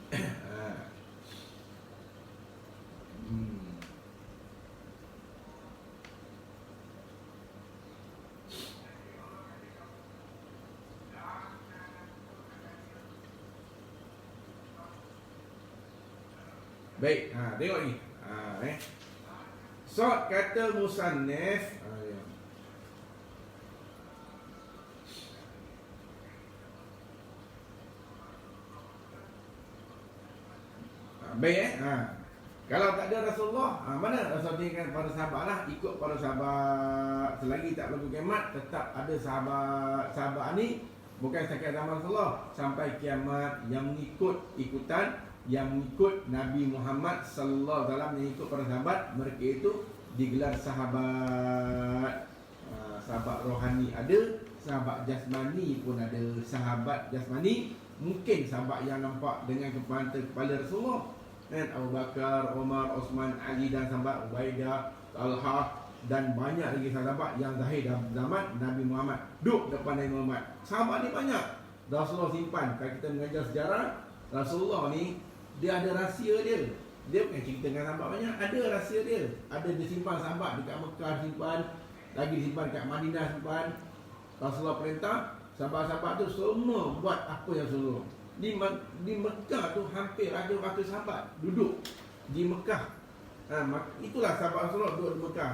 Baik, tengok ni. Sod kata musannif. Baik kalau tak ada Rasulullah, mana Rasul tinggalkan para sahabat lah. Ikut para sahabat. Selagi tak berlaku kiamat, tetap ada sahabat ni. Bukan setakat zaman Rasulullah, sampai kiamat. Yang ikutan, yang mengikut Nabi Muhammad sallallahu alaihi wasallam, yang ikut para sahabat, mereka itu digelar sahabat. Sahabat rohani ada, sahabat jasmani pun ada. Sahabat jasmani mungkin sahabat yang nampak dengan kepala Rasulullah, Abu Bakar, Umar, Osman, Ali dan sahabat Ubaidah, Talha dan banyak lagi sahabat yang zahir dalam zaman Nabi Muhammad, duduk depan Nabi Muhammad. Sahabat ni banyak. Rasulullah simpan. Kalau kita mengajar sejarah, Rasulullah ni dia ada rahsia dia. Dia bukan cerita dengan sahabat banyak, ada rahsia dia. Ada dia simpan sahabat dekat Mekah, simpan lagi, disimpan dekat Madinah, simpan. Rasulullah perintah sahabat-sahabat tu semua buat apa yang Rasulullah. Di Mekah tu hampir ada 100 sahabat duduk di Mekah. Itulah sahabat Rasulullah duduk di Mekah.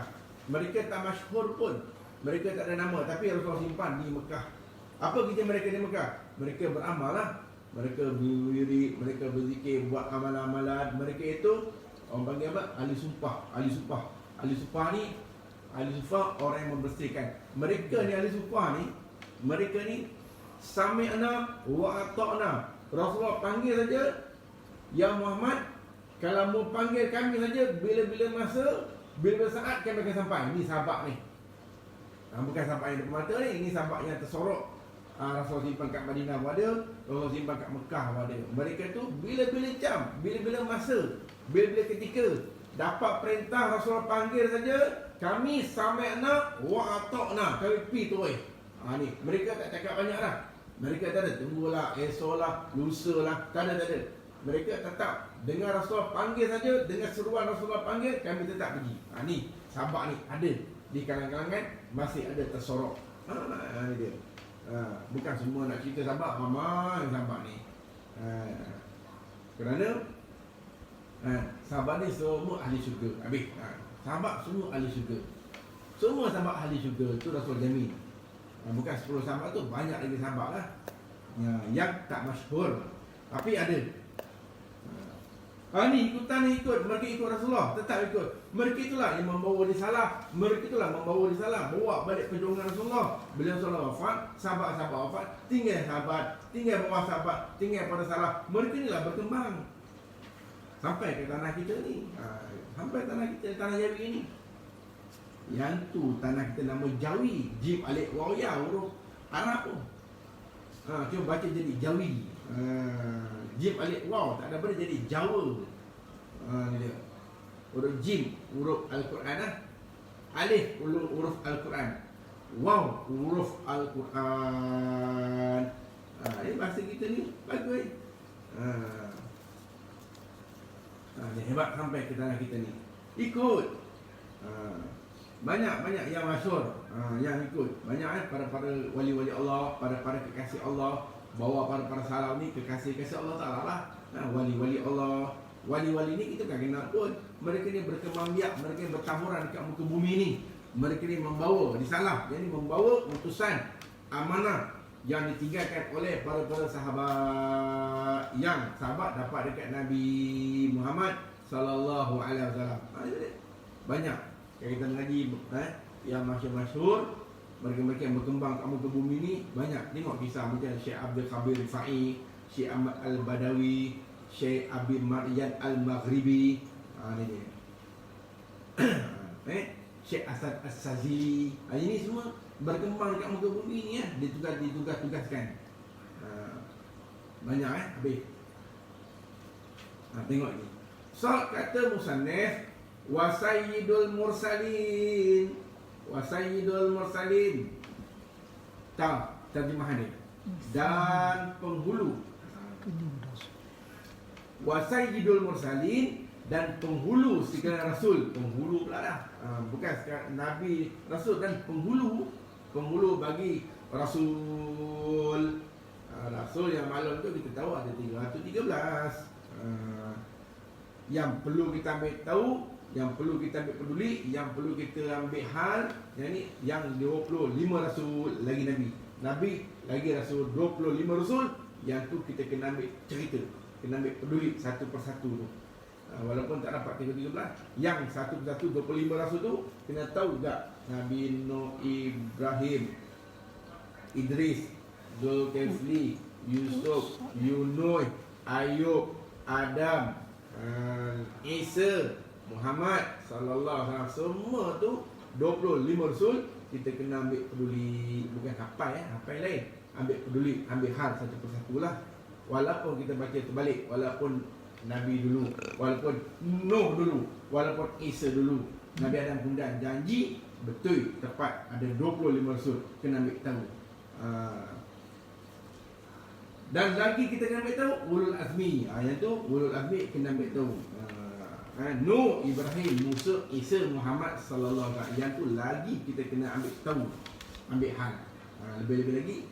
Mereka tak masyhur pun, mereka tak ada nama, tapi Rasulullah simpan di Mekah. Apa kerja mereka di Mekah? Mereka beramal lah. Mereka berwirid, mereka berzikir, buat amalan-amalan. Mereka itu orang panggil apa? Ahli sumpah. Ahli sumpah. Ahli sumpah ni, ahli sumpah orang yang membersihkan. Mereka ni ahli sumpah ni, mereka ni sami'na wa ata'na. Rasulullah panggil saja, ya Muhammad, kalau mau panggil kami saja, bila-bila masa, bila saat kami akan sampai. Ini sahabat ni. Bukan sahabat yang depan mata ni, ini sahabat yang tersorok. Rasulullah simpan kat Madinah pun ada, Rasulullah simpan kat Mekah pun ada. Mereka tu bila-bila jam, bila-bila masa, bila-bila ketika dapat perintah Rasulullah panggil saja, kami sami'na wa ata'na, kami pergi tu ni. Mereka tak cakap banyak lah. Mereka tak ada tunggulah, esok lah, lusa lah, tak ada. Mereka tetap dengar Rasulullah panggil saja, dengar seruan Rasulullah panggil, kami tetap pergi. Ni sahabat ni ada di kalangan-kalangan, masih ada tersorok. Ni dia. Bukan semua nak cerita sahabat, ramai sahabat ni. Kerana sahabat ni semua ahli syurga. Habis. Sahabat semua ahli syurga. Semua sahabat ahli syurga. Itu Rasul jamin. Bukan 10 sahabat tu, banyak lagi sahabat lah yang tak masyhur, tapi ada. Ni ikutan ni ikut. Mereka ikut Rasulullah, tetap ikut. Mereka itulah yang membawa risalah. Mereka itulah membawa risalah, bawa balik perjuangan Rasulullah. Bila Rasulullah wafat, sahabat-sahabat wafat, tinggal sahabat, tinggal bawah sahabat, tinggal pada salah. Mereka inilah berkembang sampai ke tanah kita ni. Sampai tanah kita, tanah Jawi ni. Yang tu tanah kita nama Jawi. Jim Alif Waw Ya, huruf Arab tu. Cuba baca jadi Jawi. Jim Alif Waw, tak ada benda jadi Jawa. Ni dia. Huruf Jim, huruf Al-Quran lah. Alif huruf Al-Quran. Waw huruf Al-Quran. Ini bahasa kita ni bagus. Ni hebat sampai ke tanah kita ni. Ikut. Banyak yang masyhur yang ikut. Banyak para wali-wali Allah, para kekasih Allah, bawa para salaf ni kekasih-kekasih Allah Taala lah. Wali-wali Allah. Wali-wali ni kita tak kenal pun. Mereka ni berkembang biak, mereka ni bertaburan dekat muka bumi ni. Mereka ni membawa risalah, yakni membawa utusan amanah yang ditinggalkan oleh para sahabat, yang sahabat dapat dekat Nabi Muhammad sallallahu alaihi wasallam. Banyak kita mengaji yang masyhur, mereka yang berkembang kat muka bumi ni banyak. Tengok kisah macam Syekh Abdul Khabir Rifai, Syekh Ahmad Al-Badawi, Syekh Abi Maryan Al-Maghribi, ni dia. Syekh Asad As-Sazi. Ini semua berkembang dekat muka bumi ni ditugaskan. Banyak habis. Tengok ni. So kata musannif wa sayyidul mursalin. Wa sayyidul mursalin. Terjemahan dia. Dan penghulu. Wa sayyidul mursalin, dan penghulu segala rasul. Penghulu pula dah. Bukan sekarang Nabi, Rasul dan penghulu. Penghulu bagi Rasul. Rasul yang malam tu kita tahu ada 313. Yang perlu kita ambil tahu, yang perlu kita ambil peduli, yang perlu kita ambil hal, yang 25 Rasul lagi Nabi. Nabi lagi Rasul, 25 Rasul. Yang tu kita kena ambil cerita, kena ambil peduli satu persatu tu. Walaupun tak dapat 13, yang satu persatu 25 Rasul tu kena tahu tak. Nabi Nuh, Ibrahim, Idris, Zulkifli, Yusuf, Yunus, Ayub, Adam, Isa, Muhammad sallallahu alaihi wasallam. Semua tu 25 Rasul kita kena ambil peduli. Bukan hafal hafal lain. Ambil peduli, ambil hal satu persatu lah. Walaupun kita baca terbalik, walaupun Nabi dulu, walaupun Nuh dulu, walaupun Isa dulu, Nabi Adam kemudian janji betul tepat ada 25 Rasul, kena ambil tahu. Dan lagi kita kena ambil tahu ulul azmi. Yang tu ulul azmi kena ambil tahu. Nuh, Ibrahim, Musa, Isa, Muhammad sallallahu alaihi wasallam. Yang tu lagi kita kena ambil tahu, ambil hal. Lebih-lebih lagi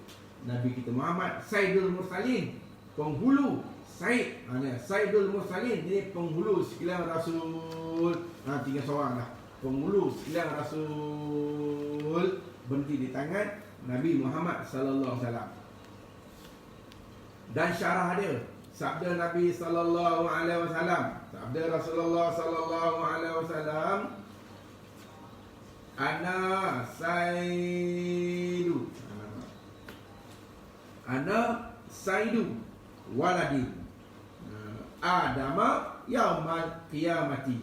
Nabi kita Muhammad Sayyidul Mursalin, penghulu. Sayyidul Mursalin, ini penghulu sekalian Rasul. Tiga seorang lah. Penghulu sekalian Rasul berhenti di tangan Nabi Muhammad sallallahu alaihi wasallam. Dan syarah dia, sabda Nabi sallallahu alaihi wasallam, sabda Rasulullah sallallahu alaihi wasallam, ana sayyidu waladi Adama yaumal qiyamati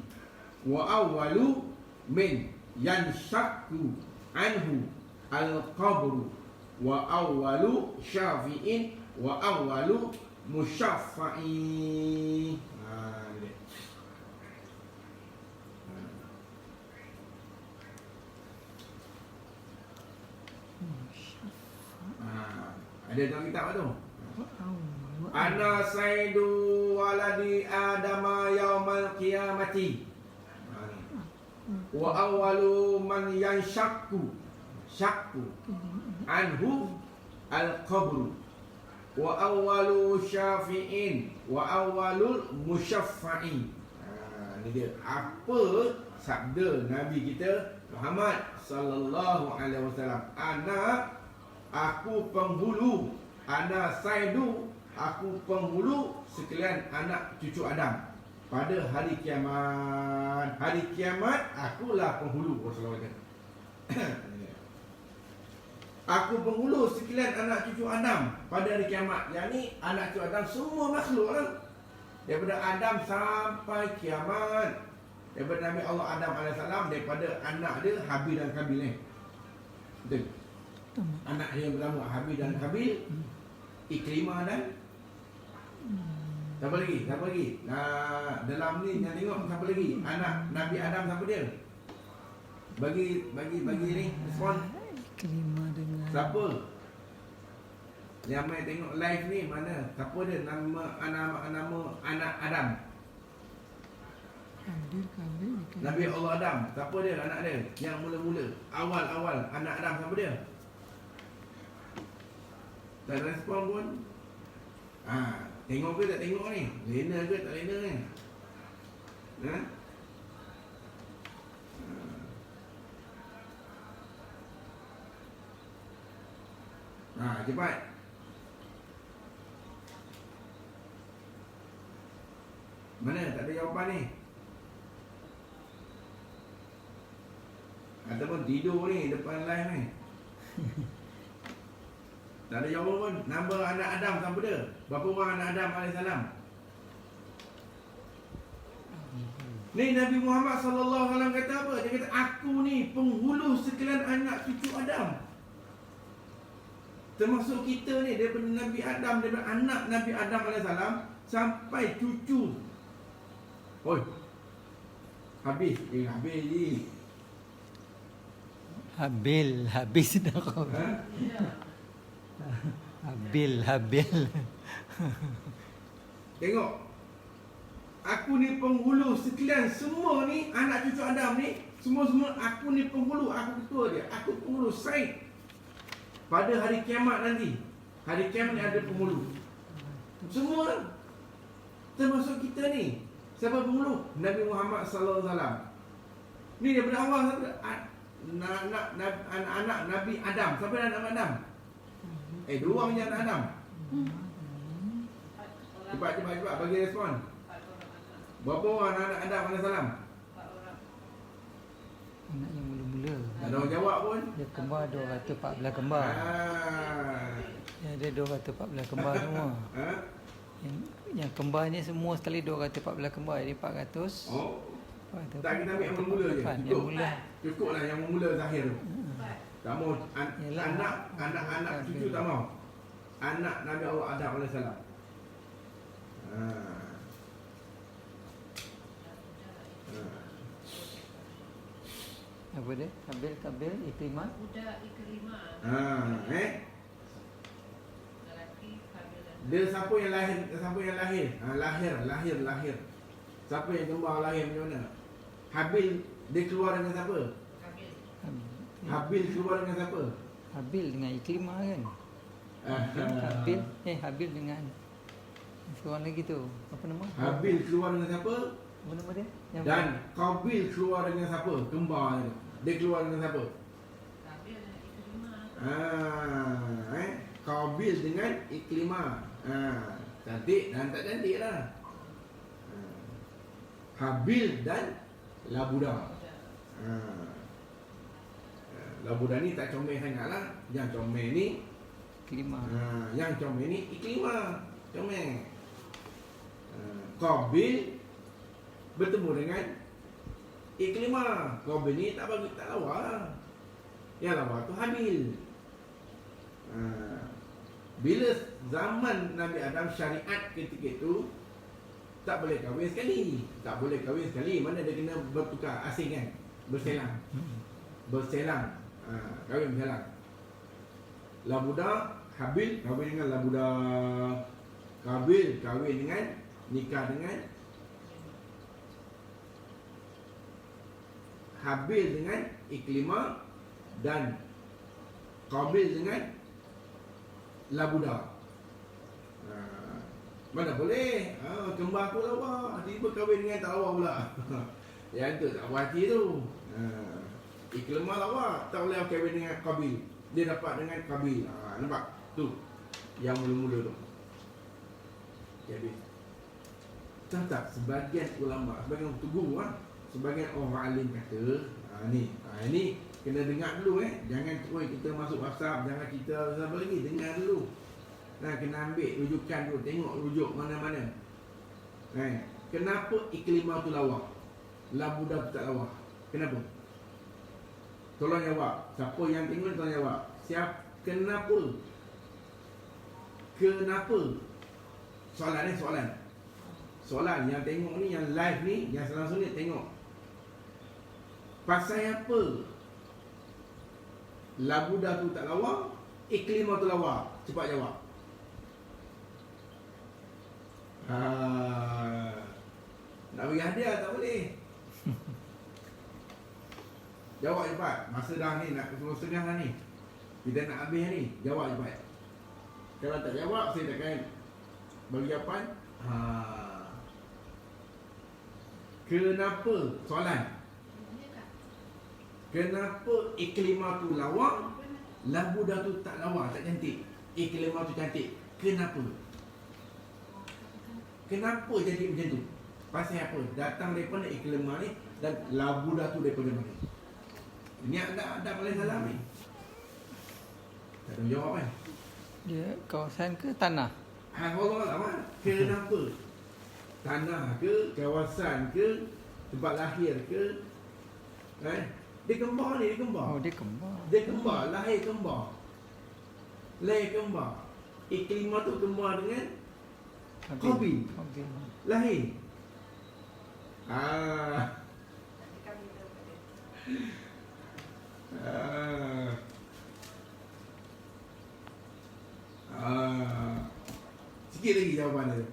wa awwalu min yanshaqu anhu al-qabru wa awwalu syafi'in wa awwalu musyaffa'i. Ada dalam kitab tu. Ana sayyidu waladi Adama yaumal qiyamati wa awwalu man yanshaqu anhu al-qabru wa awwalu syafi'in wa awwalul musyaffa'i. Ini dia apa sabda Nabi kita Muhammad sallallahu alaihi wasallam. Aku penghulu, ana sayyidu, aku penghulu sekalian anak cucu Adam pada hari kiamat. Hari kiamat akulah penghulu. Rasulullah kata. Aku penghulu sekalian anak cucu Adam pada hari kiamat. Yang ni anak cucu Adam semua makhluk lah. Daripada Adam sampai kiamat. Daripada Nabi Allah Adam AS, daripada anak dia Habil dan Kabil ni. Betul? Anak dia yang pertama Habil dan Kabil, Ikrimah dan siapa lagi? Dalam ni yang tengok siapa lagi? Anak Nabi Adam siapa dia? Bagi ni respon. Ikrimah dengan Siapa? Yang main tengok live ni mana? Siapa dia? Nama anak Adam. Hadir kami Nabi Allah Adam. Siapa dia anak dia? Yang mula-mula awal-awal anak Adam siapa dia? Tak respon pun. Tengok ke tak tengok ni? Lena ke tak lena ni? Cepat. Mana? Tak ada jawapan ni. Ataupun tidur ni depan live ni. Tak ada jawapan pun. Nama anak Adam siapa dia? Berapa orang anak Adam AS? Ni Nabi Muhammad SAW kata apa? Dia kata aku ni penghulu sekalian anak cucu Adam. Termasuk kita ni daripada Nabi Adam, daripada anak Nabi Adam AS sampai cucu. Oi. Habis je. Habis dah kau. Habil. Tengok. Aku ni penghulu sekalian semua ni anak cucu Adam ni, semua aku ni penghulu, aku ketua dia. Aku penghulu Said. Pada hari kiamat nanti. Hari kiamat ni ada penghulu. Semua. Termasuk kita ni. Siapa penghulu? Nabi Muhammad sallallahu alaihi wasallam. Ni daripada awal sampai anak-anak Nabi Adam. Siapa anak Adam? Dua punya anak Adam. Cepat bagi respon. Berapa orang anak Adam alaihissalam? Anak yang mula-mula. Tak ada orang jawab pun. Dia kembar 214 kembar. Dia ada 214 kembar semua. Yang kembar ni semua sekali 214 kembar. Jadi 400. Oh. Tak, kita ambil yang mula je. Cukup lah yang mula Zahir tu. Tak mau anak cucu tak mau. Anak Nabi Allah Adam alaihissalam. Apa dia? Kabil, Ikrimah. Budak Ikrimah. Dia siapa yang lahir? Lahir. Siapa yang kembar lahir macam mana? Habil dia keluar dengan siapa? Habil keluar dengan siapa? Habil dengan Ikrimah kan? Habil dengan seorang lagi tu. Apa nama? Habil keluar dengan siapa? Apa nama dia? Dan Qabil keluar dengan siapa? Kembar dia. Dia keluar dengan siapa? Qabil dan Ikrimah. Qabil dengan Ikrimah. Cantik dan tak cantik lah. Habil dan Labuda. Labuda ni tak comel sangat lah. Yang comel ni Ikrimah. yang comel ni Ikrimah. Comel. Qabil bertemu dengan Ikrimah. Qabil ni tak lawa lah. Yang lawa tu Habil. Bila zaman Nabi Adam syariat ketika itu tak boleh kahwin sekali. Mana dia kena bertukar asing kan. Berselang. Kahwin berselang. Labuda, Habil kahwin dengan Labuda. Qabil kahwin dengan nikah dengan Habil dengan Ikrimah dan Qabil dengan Labuda. Mana boleh? Kembar aku lawa, tiba kahwin dengan tak lawa pula. Yang tu tak puas hati tu. Ikrimah lawa, tak boleh kahwin dengan Qabil. Dia dapat dengan Qabil. Nampak? Tu. Yang mula-mula tu. Jadi tak sebagian ulama, sebagian guru sebagian orang alim kata, ni kena dengar dulu jangan terus kita masuk WhatsApp, jangan kita apa lagi, dengar dulu. Kena ambil rujukan dulu, tengok rujuk mana-mana. Kenapa Ikrimah tu lawa? Labuda tu tak lawa. Kenapa? Tolong jawab. Siapa yang tengok tolong jawab. Kenapa? Soalan yang tengok ni, yang live ni, yang langsung ni tengok. Pasal apa labuda tu tak lawa, iklimah tu lawa? Cepat jawab. Nak bagi hadiah tak boleh. Jawab cepat. Masa dah ni nak 10:30 dah ni. Kita nak habis ni. Jawab cepat. Kalau tak jawab, saya takkan bagi jawapan. Kenapa? Soalan. Kenapa iklimah tu lawa, labuda tu tak lawa, tak cantik? Iklimah tu cantik. Kenapa? Kenapa jadi macam tu? Pasal apa? Datang daripada iklimah ni dan labuda tu daripada mana? Ini ada Malaysia salam ni. Tak ada jawab kan? Dia kawasan ke tanah? Allah lama. Kenapa? Tanah ke, kawasan ke, tempat lahir ke? Dia kembar ni, dia kembar. Oh, dia kembar. Dia kembar, lahir kembar. Lahir kembar. Iklimah tu kembar dengan Qabil. Lahir. Sikit lagi jawapan dia.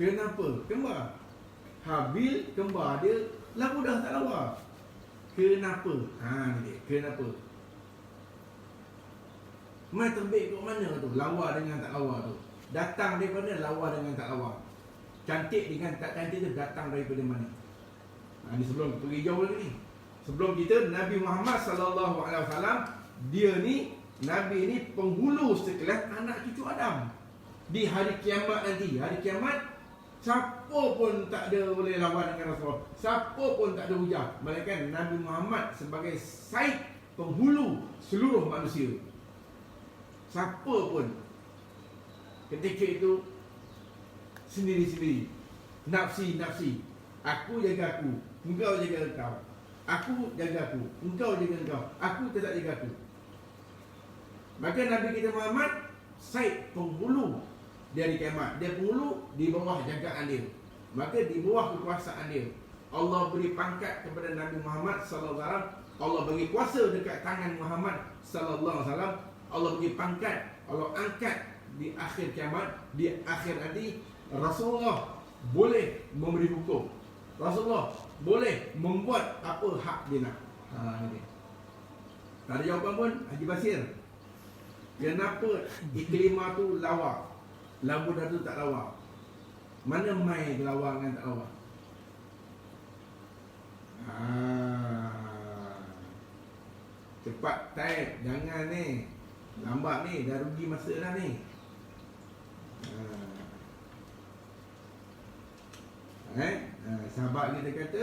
Kenapa? Kembar. Habil kembar dia, labudah tak lawa. Kenapa? Ni dia. Kenapa? Mai terbit kat mana tu? Lawa dengan tak lawa tu. Datang daripada lawa dengan tak lawa. Cantik dengan tak cantik tu datang daripada mana? Ni sebelum pergi jauh lagi ni. Sebelum kita, Nabi Muhammad sallallahu alaihi wasallam, dia ni Nabi ni penghulu sekelas anak cucu Adam. Di hari kiamat nanti, hari kiamat, siapa pun tak ada boleh lawan dengan Rasulullah. Siapa pun tak ada hujah, melainkan Nabi Muhammad sebagai Said penghulu seluruh manusia. Siapa pun ketika itu sendiri-sendiri, nafsi-nafsi. Aku jaga aku, engkau jaga engkau. Aku jaga aku, engkau jaga engkau. Aku tidak jaga aku. Maka Nabi kita Muhammad Said penghulu dari kiamat. Dia penghulu di bawah jagaan dia. Maka di bawah kekuasaan dia, Allah beri pangkat kepada Nabi Muhammad sallallahu alaihi wasallam. Allah bagi kuasa dekat tangan Muhammad sallallahu alaihi wasallam. Allah bagi pangkat, Allah angkat di akhir kiamat, di akhir nanti Rasulullah boleh memberi hukum. Rasulullah boleh membuat apa hak dia nak. Ini. Tak ada jawapan pun Haji Basir. Kenapa iklimah tu lawa, labudah tu tak lawa? Mana mai lawa dengan tak lawa? Cepat type, jangan ni. Lambat ni, dah rugi masa dah ni. Sahabat kita kata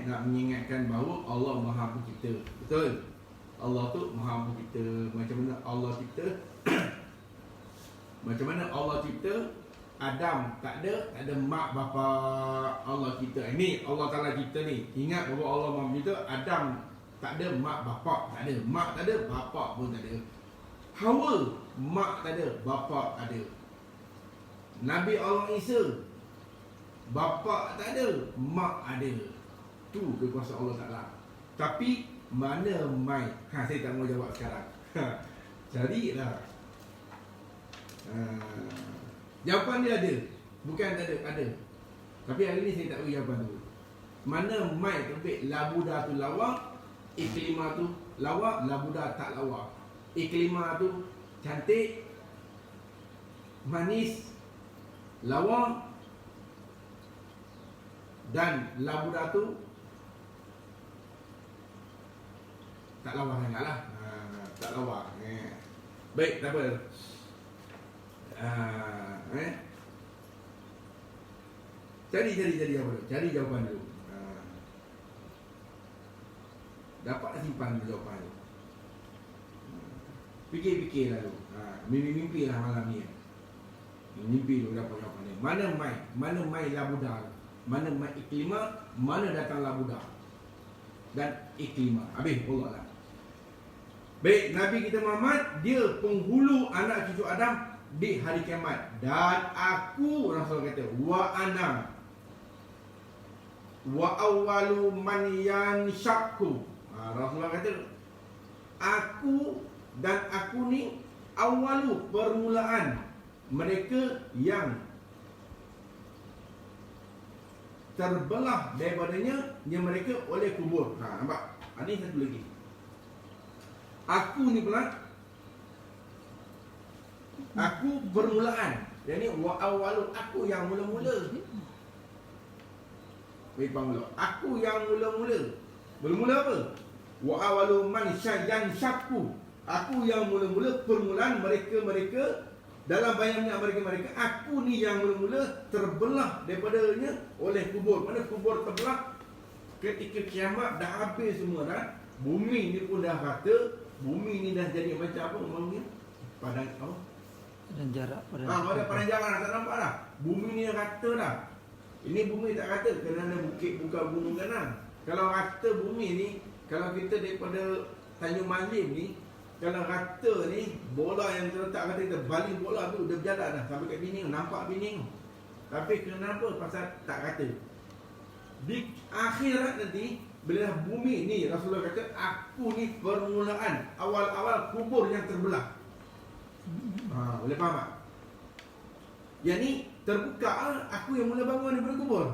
nak mengingatkan bahawa Allah Maha Pencipta. Betul? Allah tu Maha Pencipta. Macam mana Allah cipta? Macam mana Allah cipta? Adam tak ada mak bapa. Allah cipta. Ini Allah Ta'ala cipta ni. Ingat bahawa Allah Maha Pencipta. Adam tak ada mak bapa, tak ada. Mak tak ada, bapa pun tak ada. Hawa, mak tak ada, bapa ada. Nabi Allah Isa, bapa tak ada, mak ada. Tu kekuasaan Allah Ta'ala. Tapi mana mai? Saya tak mau jawab sekarang. Carilah. Jawapan dia ada. Bukan tak ada, ada. Tapi hari ni saya tak bagi jawapan tu. Mana mai terbit labudah tu lawa, iklimah tu lawa, labudah tak lawa. Iklimah tu cantik, manis, lawa, dan labudah tu tak lawa sangat lah. Tak lawa. Baik, tak apa. Cari apa? Cari jawapan dulu. Dapat simpan jawapan tu. Fikir-fikirlah dulu. Mimpi-mimpi lah malam ni. Mimpi dulu dapat jawapan ni. Mana mai labudah? Mana mai iklimah? Mana datang labudah? Dan iklimah. Habis Allah lah. Baik, Nabi kita Muhammad, dia penghulu anak cucu Adam di hari kiamat. Dan aku, Rasul kata, wa ana wa awwalu man yanshaqu. Rasulullah kata, aku dan aku ni awalu, permulaan mereka yang terbelah daripadanya yang mereka oleh kubur. Nampak? Ini satu lagi. Aku ni pula, aku permulaan. Yang ni wa awalu, aku yang mula-mula. Baik, mula. Aku yang mula-mula. Mula-mula apa? Wa awalu man yanshaqqu. Aku yang mula-mula, permulaan mereka-mereka. Dalam bayangan mereka-mereka, aku ni yang mula-mula terbelah daripadanya oleh kubur. Mana kubur terbelah? Ketika kiamat dah habis semua dah. Bumi ni pun dah rata. Bumi ni dah jadi macam apa namanya? Padang apa? Dan jarak pada Padang jarak tak nampak dah. Bumi ni rata dah. Ini bumi tak rata kerana bukit bukan gunung kanan. Kalau rata bumi ni, kalau kita daripada Tanjung Malim ni, kalau rata ni, bola yang terletak kata kita baling bola tu dah berjalan dah sampai kat Bining, nampak Bining. Tapi kenapa? Pasal tak rata. Di akhirat nanti, bila bumi ni, Rasulullah kata, aku ni permulaan, awal-awal kubur yang terbelah. Boleh faham tak? Yang ni terbuka, aku yang mula bangun daripada kubur.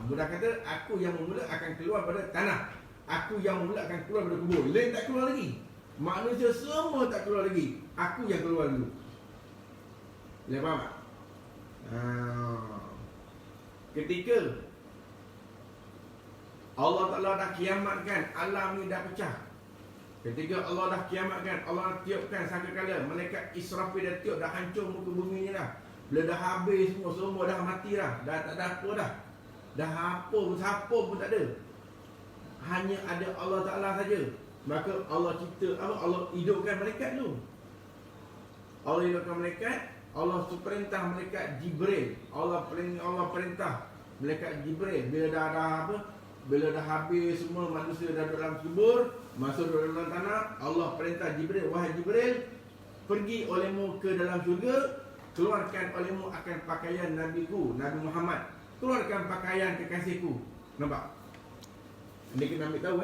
Mudah kata, aku yang mula akan keluar pada tanah. Aku yang mula akan keluar pada kubur. Lain tak keluar lagi. Manusia semua tak keluar lagi. Aku yang keluar dulu. Boleh faham tak? Ketika Allah Ta'ala dah kiamatkan, alam ni dah pecah. Ketika Allah dah kiamatkan, Allah tiupkan sangkakala, malaikat Israfil dah tiup, dah hancur muka bumi ni dah. Bila dah habis semua dah mati dah. Dah tak ada apa dah. Dah apa pun, siapa pun tak ada. Hanya ada Allah Ta'ala saja. Maka Allah cipta apa? Allah hidupkan malaikat tu. Allah hidupkan malaikat. Allah perintah malaikat Jibril. Allah perintah malaikat Jibril. Bila dah apa? Bila dah habis semua manusia dah dalam kubur, masuk dalam tanah, Allah perintah Jibril, wahai Jibril, pergi olehmu ke dalam syurga, keluarkan olehmu akan pakaian Nabiku, Nabi Muhammad. Keluarkan pakaian kekasihku. Nampak? Ini kita ambil tahu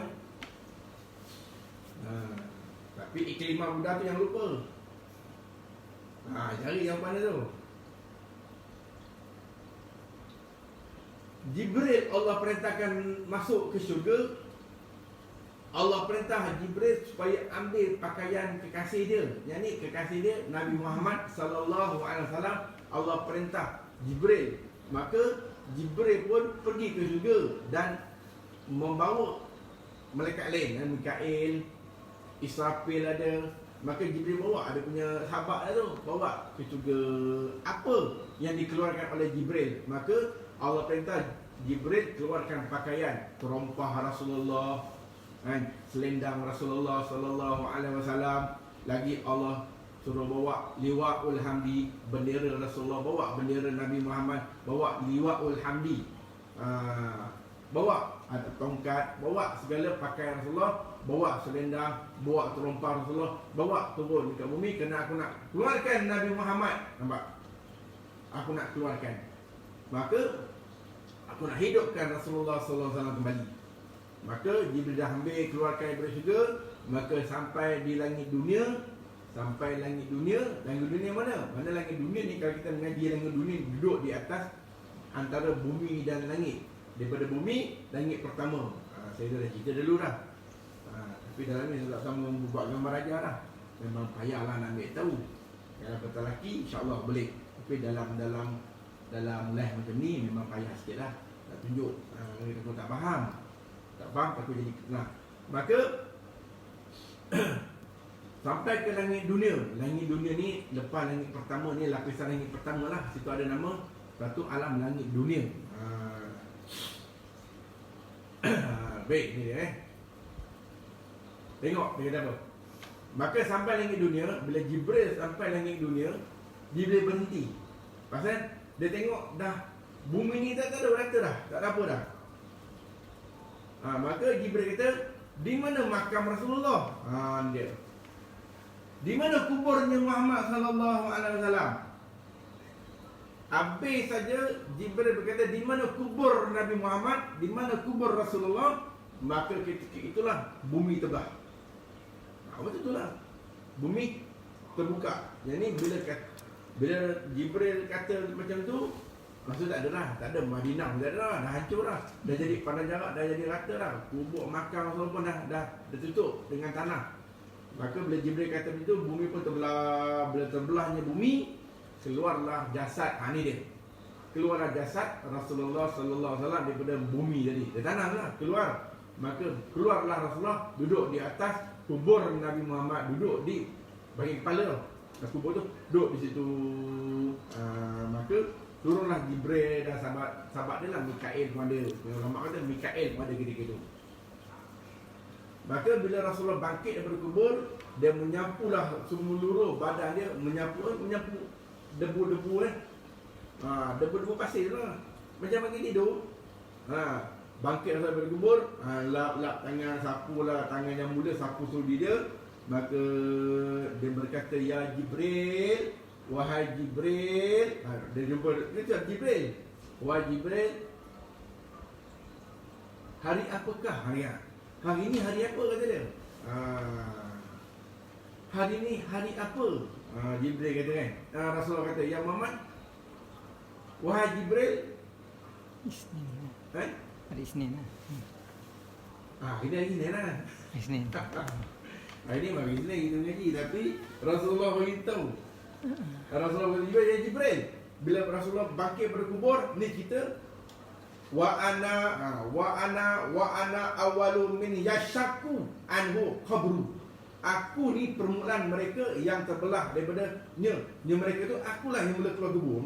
tapi iklimah muda tu yang lupa. Cari yang mana tu? Jibril Allah perintahkan masuk ke syurga. Allah perintah Jibril supaya ambil pakaian kekasih dia. Yang ni kekasih dia Nabi Muhammad sallallahu alaihi wasallam. Allah perintah Jibril. Maka Jibril pun pergi ke syurga dan membawa malaikat lain, Mikail, Israfil ada. Maka Jibril bawa, ada punya sahabat tu, bawa ke syurga apa yang dikeluarkan oleh Jibril. Maka Allah perintah Jibril keluarkan pakaian terompah Rasulullah, selendang Rasulullah sallallahu alaihi wasallam. Lagi Allah suruh bawa liwa'ul hamdi, bendera Rasulullah, bawa bendera Nabi Muhammad, bawa liwa'ul hamdi, bawa ada tongkat, bawa segala pakaian Rasulullah, bawa selendang, bawa terompah Rasulullah, bawa turun dekat bumi kerana aku nak keluarkan Nabi Muhammad. Nampak? Aku nak keluarkan. Maka aku nak hidupkan Rasulullah sallallahu alaihi wasallam kembali. Maka Jibril dah ambil keluarkan daripada syurga. Maka sampai di langit dunia. Sampai langit dunia. Langit dunia mana? Mana langit dunia ni? Kalau kita mengaji langit dunia, duduk di atas antara bumi dan langit. Daripada bumi, langit pertama. Saya dah cerita dulu dah. Tapi dalam ni saya tak sama buat gambar aja dah. Memang payahlah nak ambil tahu. Kalau kata lelaki, insyaAllah boleh. Tapi dalam live macam ni memang payah sikit lah. Tak tunjuk. Aku tak faham. Tak faham, aku jadi nah. Maka sampai ke langit dunia. Langit dunia ni, lepas langit pertama ni, lapisan langit pertama lah. Situ ada nama. Lepas tu alam langit dunia. Baik, ni dia Tengok dia kata apa. Maka sampai langit dunia. Bila Jibril sampai langit dunia, Jibril berhenti. Pasal dia tengok dah bumi ni tak ada rata dah. Tak ada apa dah. Maka Jibril kata, di mana makam Rasulullah? Dia. Di mana kuburnya Muhammad sallallahu alaihi wasallam? Habis saja Jibril berkata, di mana kubur Nabi Muhammad, di mana kubur Rasulullah, maka ketika itulah bumi terbelah. Betul lah. Bumi terbuka. Yang ni bila Jibril kata macam tu, maksud tak ada lah, tak ada Madinah, tak ada lah, dah hancur lah, dah jadi pandang jarak, dah jadi rata lah, kubur makam semua pun dah tutup dengan tanah. Maka bila Jibril kata begitu, bumi pun terbelah. Bila terbelahnya bumi, keluarlah jasad. Ni dia, keluarlah jasad Rasulullah sallallahu alaihi wasallam daripada bumi tadi, dari tanah lah keluar. Maka keluarlah Rasulullah duduk di atas kubur Nabi Muhammad, duduk di bahagian kepala. Kubur tu duduk di situ. Maka turunlah Jibril dan sahabat dia lah, Mikail pun ada. Ulama kata Mikail pun ada ketika itu. Maka bila Rasulullah bangkit daripada kubur, dia menyapulah seluruh badan dia, menyapu debu-debu debu-debu pasir lah, macam bagi tidur. Bangkit daripada kubur, lap tangan, sapulah tangan yang mulia, sapu sudi dia. Maka dia berkata, ya Jibril, wahai Jibril. Dia jumpa, dia cakap Jibril, wahai Jibril, hari apakah hari ini hari apa, kata dia. Hari ini hari apa? Jibril kata kan. Rasulullah kata, ya Muhammad, wahai Jibril, Isnin. Hari Isnin lah. Ini hari Isnin lah. Isnin. Hari ni bagi Isnin kita mengaji, tapi Rasulullah beritahu. Rasulullah beritahu, ya Jibril, bila Rasulullah bangkit pada kubur, ni kita wa ana awwalu min yashaku anhu qabru. Aku ni permulaan mereka yang terbelah daripada nya mereka tu, akulah yang mula keluar kubur.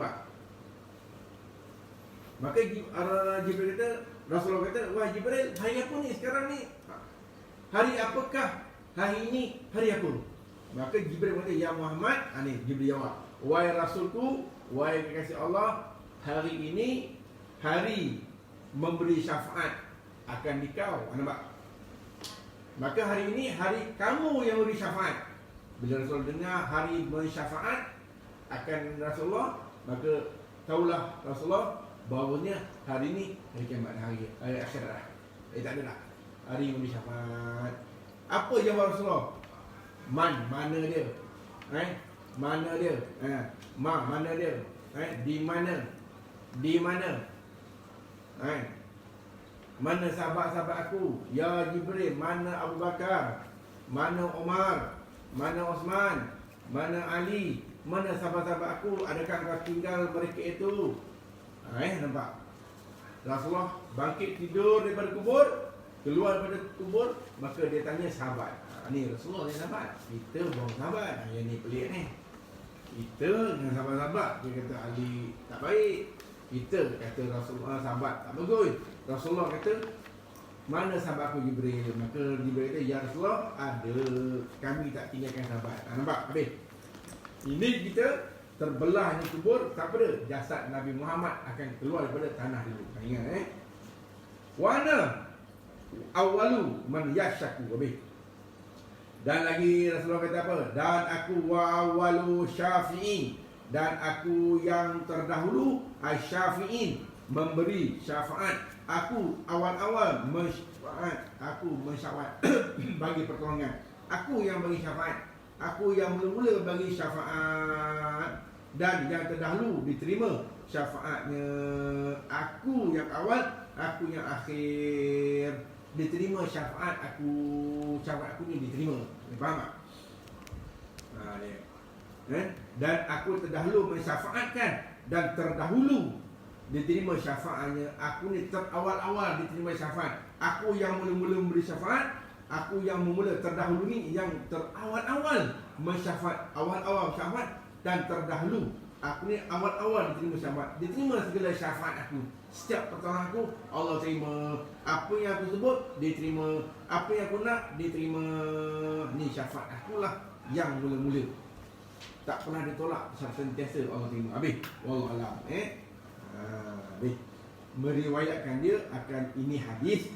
Maka Jibril kata, Rasulullah kata, wah Jibril, hari apa ni sekarang ni? Hari apakah? Hari ini hari apa? Maka Jibril kata, ya Muhammad, ni Jibril jawab, wahai Rasulku, wahai kekasih Allah, hari ini hari memberi syafaat akan dikau. Nampak? Maka hari ini hari kamu yang memberi syafaat. Bila Rasul dengar hari memberi syafaat akan Rasulullah, maka taulah Rasulullah bahawanya hari ini hari kiamat, hari akhirat. Tak ada lah hari memberi syafaat. Apa jawab Rasulullah? Mana dia? Mana dia? Mana dia? Di mana? Mana sahabat-sahabat aku? Ya Jibril, mana Abu Bakar? Mana Umar? Mana Osman? Mana Ali? Mana sahabat-sahabat aku? Adakah kau tinggal mereka itu? Nampak? Rasulullah bangkit tidur daripada kubur, keluar daripada kubur, maka dia tanya sahabat. Ni Rasulullah ni sahabat, kita buang sahabat. Yang ni pelik ni. Kita dengan sahabat-sahabat, dia kata Ali tak baik, kita kata Rasulullah sahabat tak bagus. Rasulullah kata, mana sahabat aku Jibril? Maka Jibril kata, ya Rasulullah, ada, kami tak tinggalkan sahabat. Nampak? Habis. Ini kita terbelah ni kubur, tak apa dah, jasad Nabi Muhammad akan keluar daripada tanah dulu. Ingat Wana awalu man yashaku. Habis. Dan lagi Rasulullah kata apa? Dan aku awalu syafi'in, dan aku yang terdahulu asy-syafi'in, memberi syafaat. Aku awal-awal mensyafaat, aku mensyafaat bagi pertolongan. Aku yang bagi syafaat, aku yang mula-mula bagi syafaat, dan yang terdahulu diterima syafaatnya. Aku yang awal, aku yang akhir, diterima syafaat aku. Syafaat aku ni diterima. Faham tak? Dia. Dan aku terdahulu mensyafaatkan, dan terdahulu diterima syafaatnya. Aku ni terawal-awal diterima syafaat. Aku yang mula-mula memberi syafaat, aku yang mula terdahulu ni yang terawal-awal mensyafaat, awal-awal syafaat, dan terdahulu aku ni awal-awal diterima syafaat. Diterima segala syafaat aku. Setiap pertolongan aku Allah terima. Apa yang aku sebut diterima, apa yang aku nak diterima. Ni syafaat akulah yang mula-mula, tak pernah ditolak, sentiasa Allah terima. Habis. Wallahu a'lam. Habis. Meriwayatkan dia akan ini hadis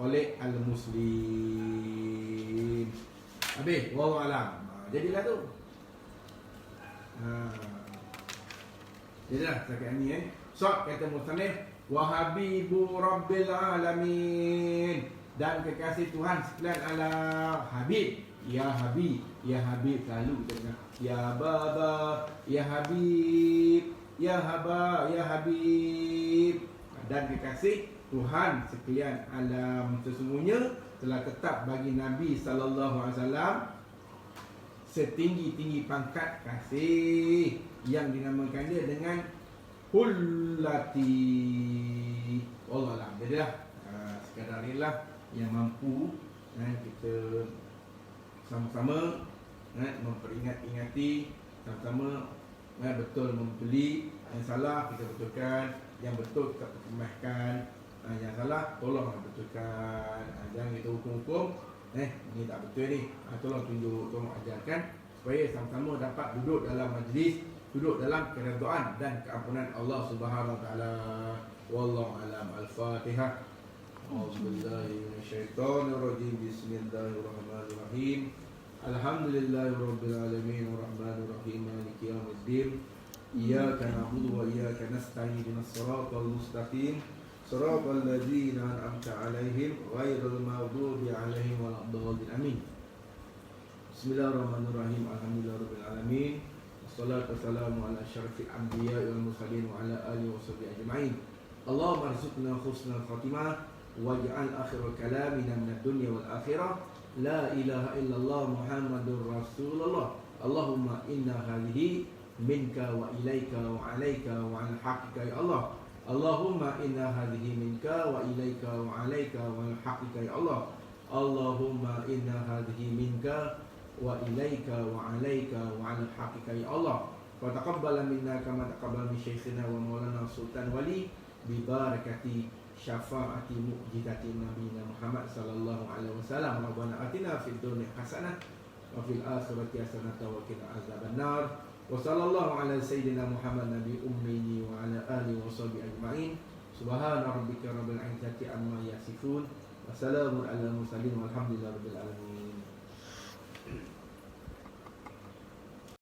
oleh Al-Muslim. Habis. Wallahu a'lam. Jadilah tu. Jadilah setakat ni So kata musannif wa habibu rabbil alamin, dan kekasih Tuhan sekalian alam. Habib, ya Habib, ya Habib, selalu kita dengar ya baba, ya Habib, ya haba, ya Habib. Dan kekasih Tuhan sekalian alam, sesungguhnya telah tetap bagi Nabi sallallahu alaihi wasallam setinggi-tinggi pangkat kasih yang dinamakan dia dengan hullati. Wallahualam. Jadilah sekadar inilah yang mampu kita sama-sama memperingat-ingati, sama-sama betul membeli, yang salah kita betulkan, yang betul kita perkemahkan, yang salah tolonglah betulkan. Jangan kita hukum-hukum ni tak betul ni, tolong tunjuk, tolong ajarkan, supaya sama-sama dapat duduk dalam majlis, duduk dalam keredaan dan keampunan Allah Subhanahu wa taala. Wallahu alam. Al-Fatihah. A'udzubillahi minasyaitonir rajim. Bismillahirrahmanirrahim. Alhamdulillahirabbil alamin arrahmanir rahim maliki yaumiddin. Iyyaka na'budu wa iyyaka nasta'in. Ihdinas siratal mustaqim. Siratal ladzina an'amta 'alaihim ghairil maghdubi 'alaihim waladdallin. Amin. Bismillahirrahmanirrahim. Alhamdulillahirabbil alamin. Wassalatu wassalamu ala asyrafil anbiya'i wal mursalin wa ala alihi washabbihi ajma'in. Allahumma arzuqna husnal khatimah waj'al akhirul kalamina minad dunya wal akhirah. La ilaha illallah Muhammadur Rasulullah. Allahumma inna hadhihi minka wa ilaika wa alaika wa al haqqika ya Allah. Allahumma inna hadhihi minka wa ilaika wa alaika wa al haqqika ya Allah. Allahumma inna hadhihi minka wa ilaika wa alaika wa al haqqika ya Allah. Wa taqabbal minna kama taqabbal min syekhina wa maulana Sultan Wali bi barakati syafaati mu'jizati nabiyina Muhammad sallallahu alaihi wasallam. Rabbana atina fid dunya hasanah wa fil akhirati hasanah wa qina azabannar. Wa sallallahu ala sayyidina Muhammad nabi ummi wa ala alihi wa sahbihi ajma'in. Subhana rabbika rabbil izzati amma yasifun wa salamun alal mursalin walhamdulillahi rabbil alamin.